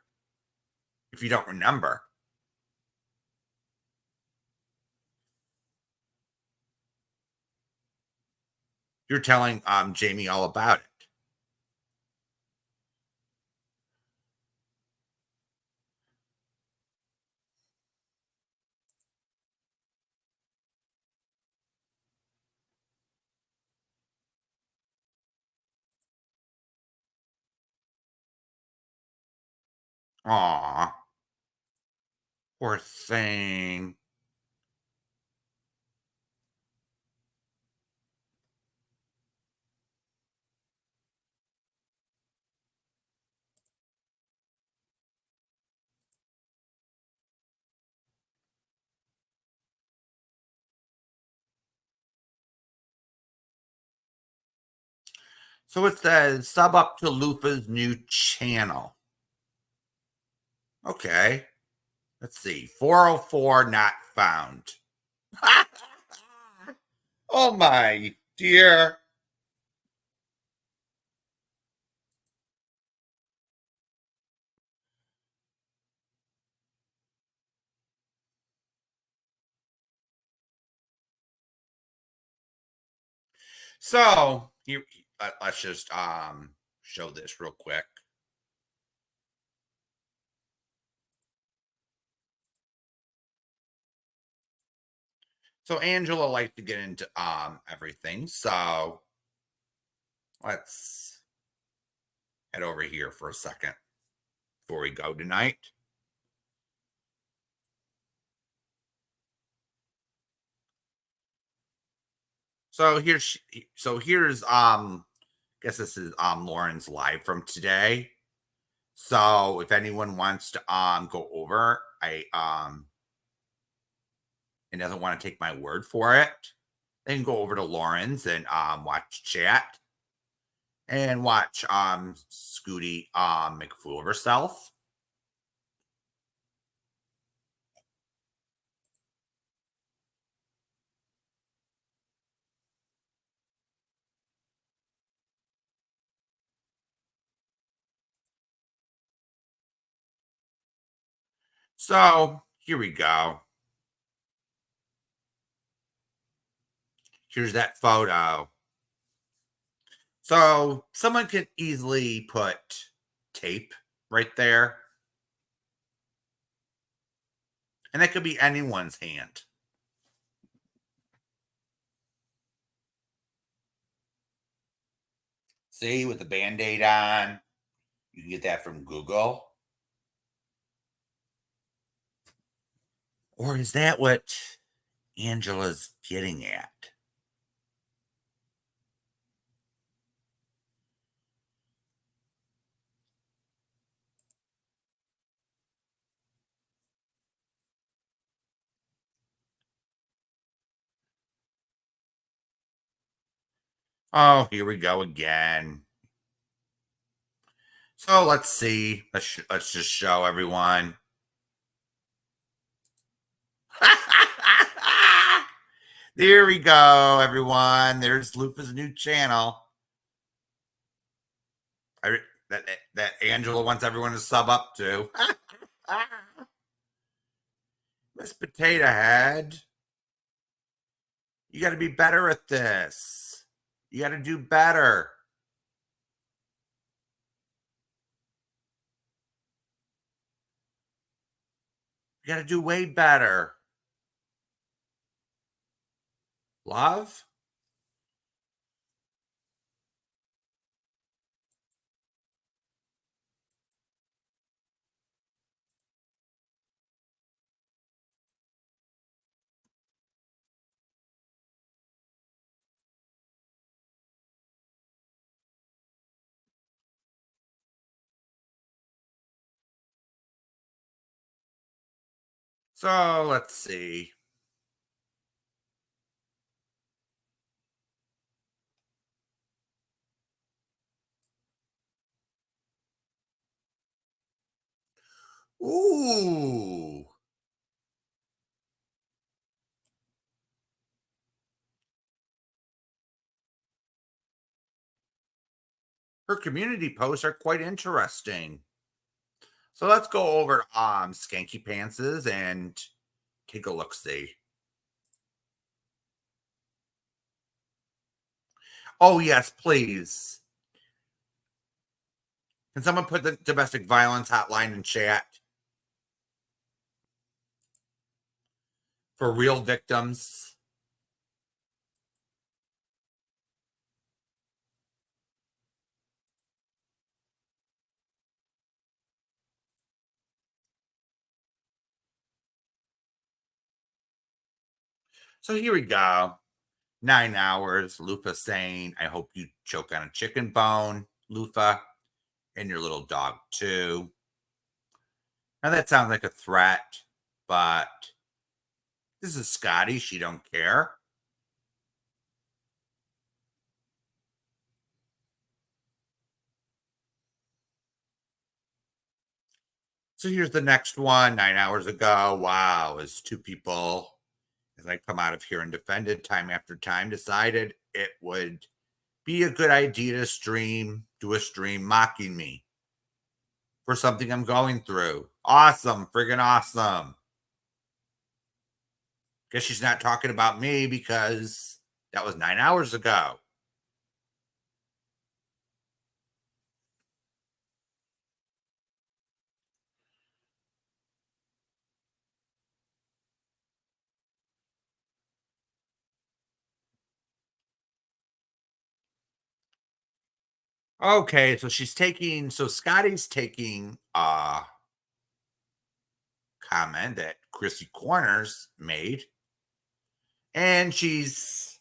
If you don't remember. You're telling Jamie all about it. Aw. Poor thing. So it says sub up to Lufa's new channel. Okay. Let's see. 404 not found. Oh my dear. So here, let's just show this real quick. So Angela liked to get into everything. So let's head over here for a second before we go tonight. So here's guess this is Lauren's live from today. So if anyone wants to go over, and doesn't want to take my word for it, they can go over to Lauren's and watch chat and watch Scooty make a fool of herself. So here we go. Here's that photo. So someone could easily put tape right there. And that could be anyone's hand. See, with the Band-Aid on. You can get that from Google. Or is that what Angela's getting at? Oh, here we go again. So let's see. Let's just show everyone. There we go, everyone. There's Lupa's new channel. That Angela wants everyone to sub up to. Miss Potato Head, you got to be better at this. You got to do better. You got to do way better. Love? So let's see. Ooh. Her community posts are quite interesting. So let's go over Skanky Pantses and take a look-see. Oh, yes, please. Can someone put the domestic violence hotline in chat? For real victims. So here we go. 9 hours. Lufa saying, I hope you choke on a chicken bone, Lufa, and your little dog too. Now that sounds like a threat, but this is Scotty. She don't care. So here's the next one. 9 hours ago. Wow, as two people, as I come out of here and defended time after time, decided it would be a good idea to do a stream mocking me for something I'm going through. Awesome, friggin' awesome. Guess she's not talking about me because that was 9 hours ago. Okay, so Scotty's taking a comment that Chrissy Corners made, and she's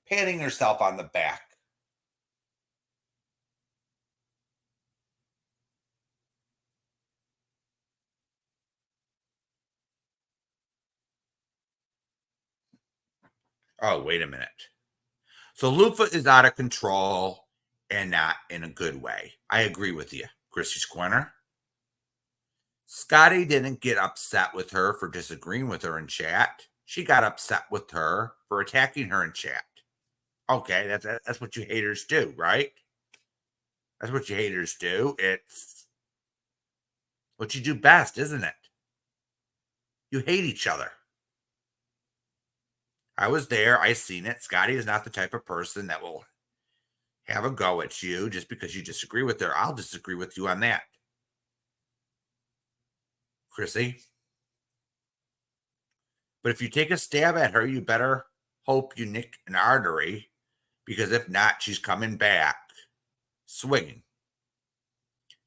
patting herself on the back. Oh, wait a minute. So Lufa is out of control and not in a good way. I agree with you, Chrissy's Corner. Scotty didn't get upset with her for disagreeing with her in chat. She got upset with her for attacking her in chat. Okay, that's what you haters do, right? That's what you haters do. It's what you do best, isn't it? You hate each other. I was there. I seen it. Scotty is not the type of person that will have a go at you just because you disagree with her. I'll disagree with you on that. Chrissy. But if you take a stab at her, you better hope you nick an artery, because if not, she's coming back swinging.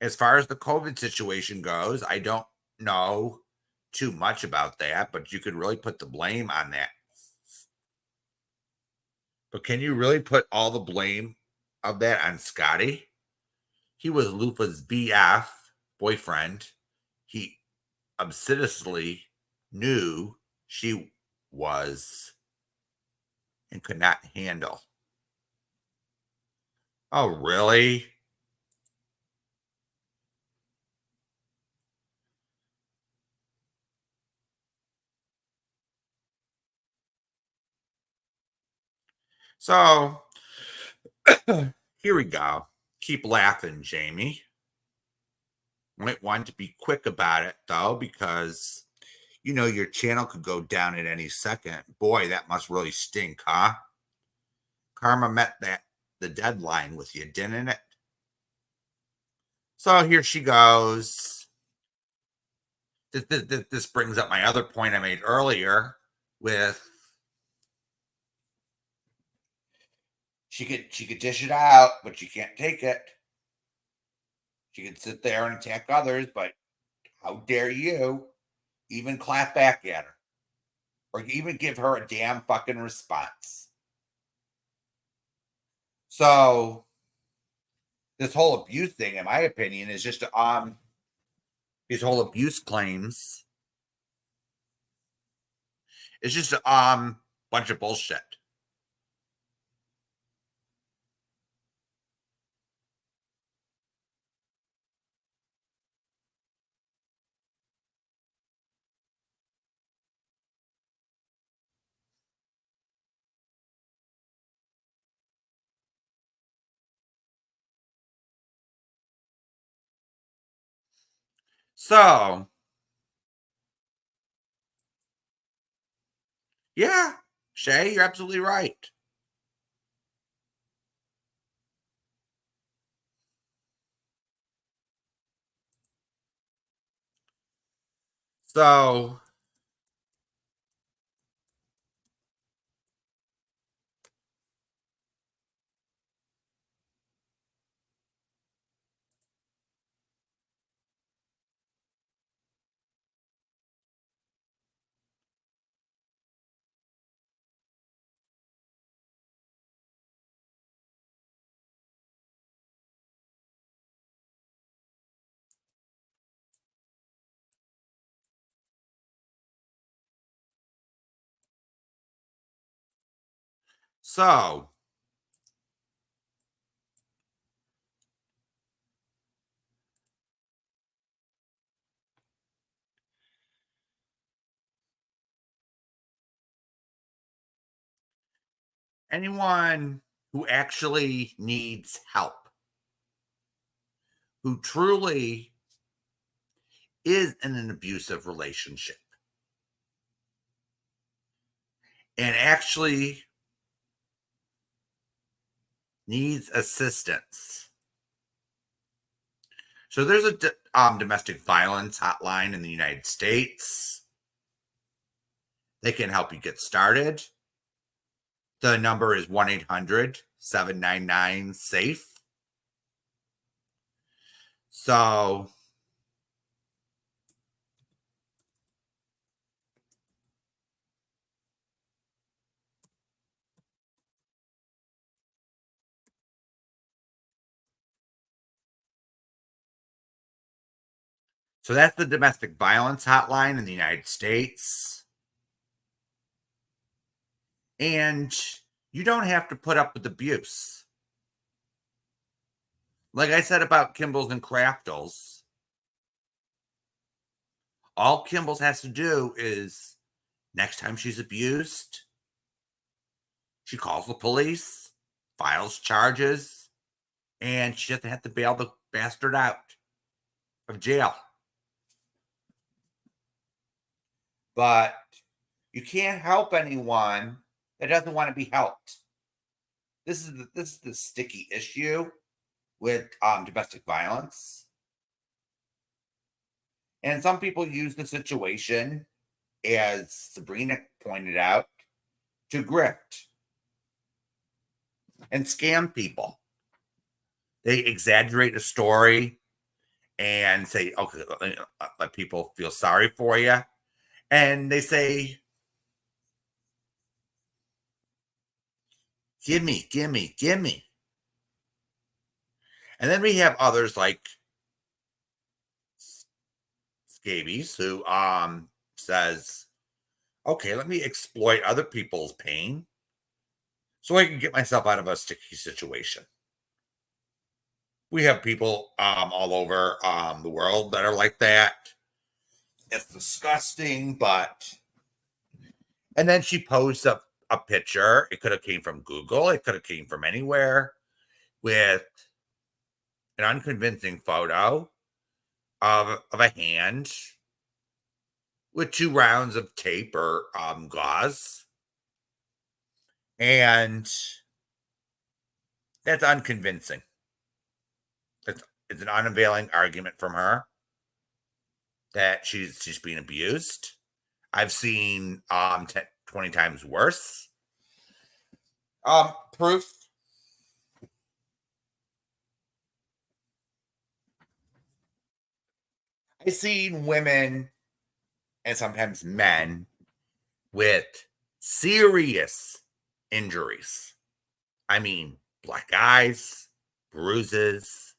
As far as the COVID situation goes, I don't know too much about that, but you could really put the blame on that. But can you really put all the blame of that on Scotty? He was Lufa's BF boyfriend. He obsessively knew she was and could not handle. Oh, really? So here we go. Keep laughing, Jamie. Might want to be quick about it, though, because you know your channel could go down at any second. Boy, that must really stink, huh? Karma met the deadline with you, didn't it? So here she goes. This brings up my other point I made earlier with she could dish it out, but she can't take it. She could sit there and attack others, but how dare you even clap back at her or even give her a damn fucking response? So this whole abuse thing, in my opinion, is just these whole abuse claims is just a bunch of bullshit. So yeah, Shay, you're absolutely right. So So anyone who actually needs help, who truly is in an abusive relationship and actually needs assistance. So there's a domestic violence hotline in the United States. They can help you get started. The number is 1-800-799-SAFE. So that's the domestic violence hotline in the United States. And you don't have to put up with abuse. Like I said about Kimball's and Craftles, all Kimball's has to do is next time she's abused, she calls the police, files charges, and she doesn't have to bail the bastard out of jail. But you can't help anyone that doesn't want to be helped. This is the sticky issue with domestic violence. And some people use the situation, as Sabrina pointed out, to grift and scam people. They exaggerate a story and say, okay, let people feel sorry for you. And they say, gimme, gimme, gimme. And then we have others like Scabies who says, okay, let me exploit other people's pain so I can get myself out of a sticky situation. We have people all over the world that are like that. It's disgusting, but... And then she posts a picture. It could have came from Google. It could have came from anywhere, with an unconvincing photo of a hand with 2 rounds of tape or gauze. And that's unconvincing. It's an unavailing argument from her that she's being abused. I've seen 20 times worse. Proof. I've seen women and sometimes men with serious injuries. I mean, black eyes, bruises.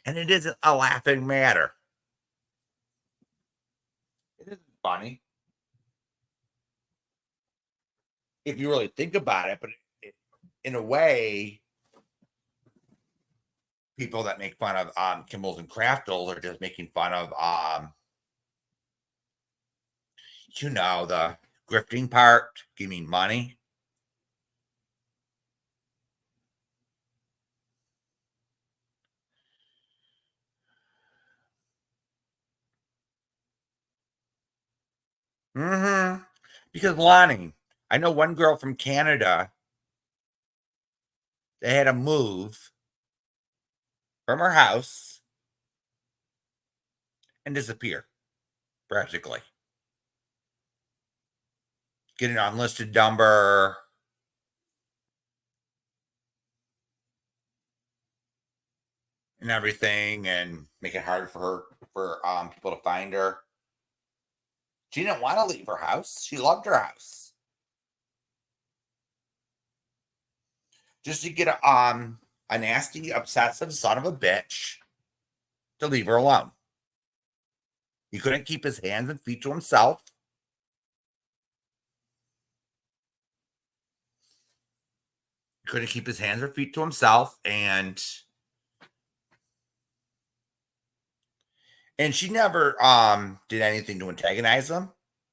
And it isn't a laughing matter. It isn't funny if you really think about it, but in a way, people that make fun of Kimball's and Craftles are just making fun of the grifting part, giving money. Because Lonnie, I know one girl from Canada, they had to move from her house and disappear, practically. Get an unlisted number. And everything, and make it hard for people to find her. She didn't want to leave her house. She loved her house. Just to get a nasty, obsessive son of a bitch to leave her alone. He couldn't keep his hands and feet to himself. He couldn't keep his hands or feet to himself, and she never did anything to antagonize him.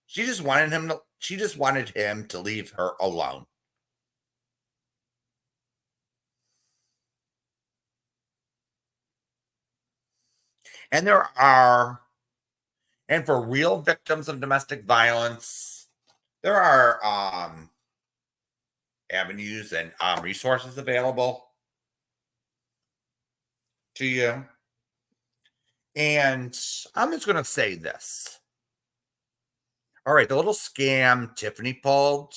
She just wanted him She just wanted him to leave her alone. And for real victims of domestic violence, there are avenues and resources available to you. And I'm just going to say this. All right, the little scam Tiffany pulled,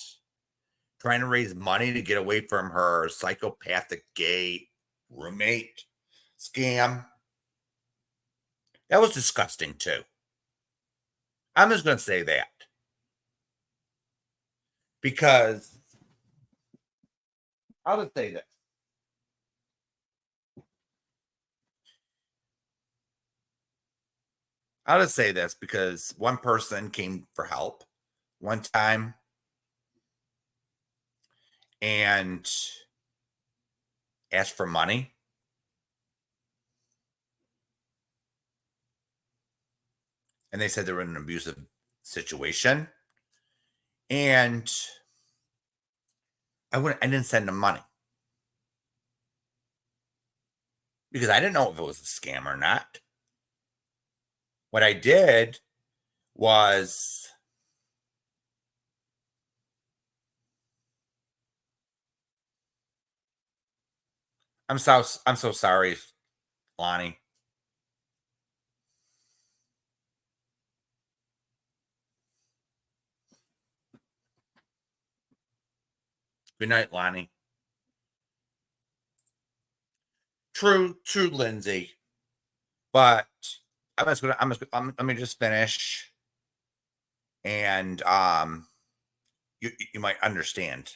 trying to raise money to get away from her psychopathic gay roommate scam, that was disgusting too. I'm just going to say that. Because I'll just say this. I'll just say this because one person came for help one time and asked for money. And they said they were in an abusive situation. And I didn't send them money. Because I didn't know if it was a scam or not. What I did was I'm so sorry, Lonnie. Good night, Lonnie. True, Lindsay. But let me just finish, and you might understand.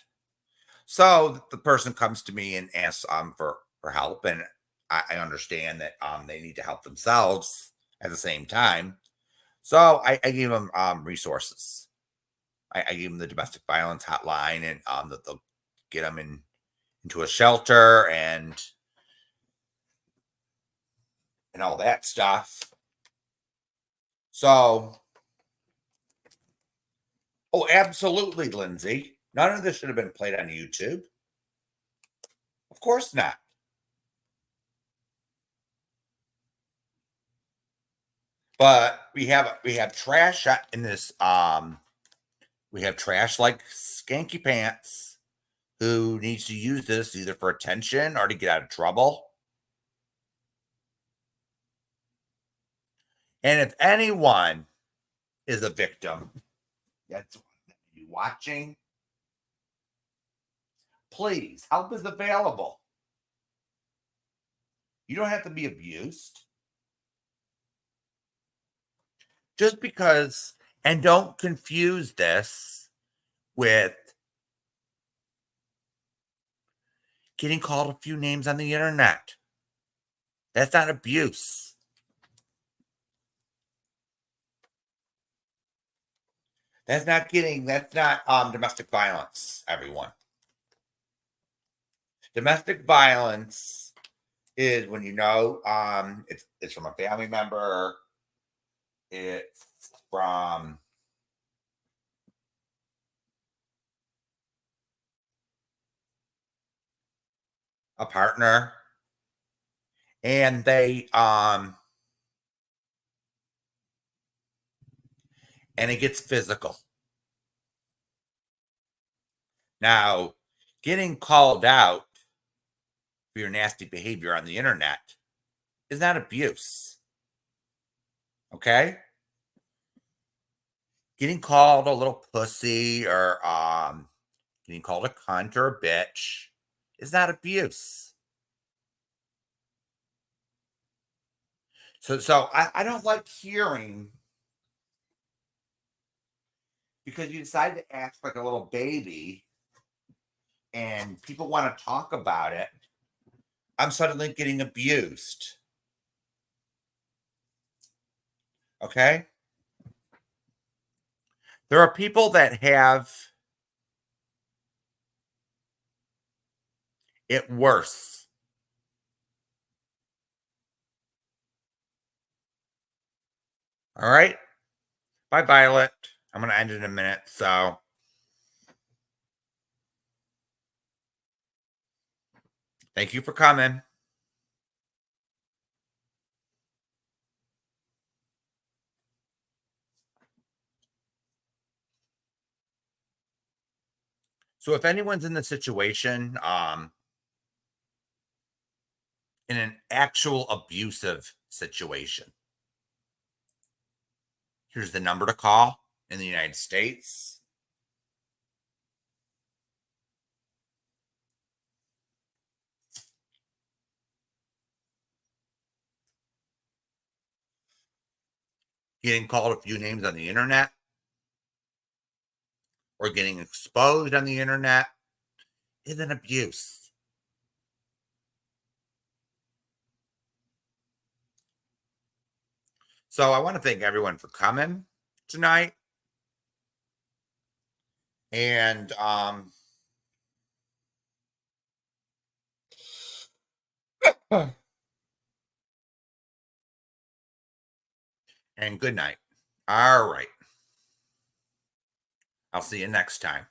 So the person comes to me and asks for help, and I understand that they need to help themselves at the same time. So I gave them resources. I gave them the domestic violence hotline, and that they'll get them into a shelter and all that stuff. So, oh, absolutely, Lindsay. None of this should have been played on YouTube. Of course not. But we have trash in this. We have trash like Skanky Pants, who needs to use this either for attention or to get out of trouble. And if anyone is a victim that's watching, please, help is available. You don't have to be abused. Just because, and don't confuse this with getting called a few names on the internet. That's not abuse. That's not domestic violence, everyone. Domestic violence is when it's from a family member, it's from a partner, and they and it gets physical. Now, getting called out for your nasty behavior on the internet is not abuse. Okay? Getting called a little pussy or getting called a cunt or a bitch is not abuse. So I don't like hearing, because you decide to act like a little baby and people want to talk about it, I'm suddenly getting abused. Okay? There are people that have it worse. All right? Bye, Violet. I'm going to end in a minute. So thank you for coming. So if anyone's in the situation, in an actual abusive situation, here's the number to call in the United States. Getting called a few names on the internet or getting exposed on the internet is an abuse. So I want to thank everyone for coming tonight. And and good night. All right. I'll see you next time.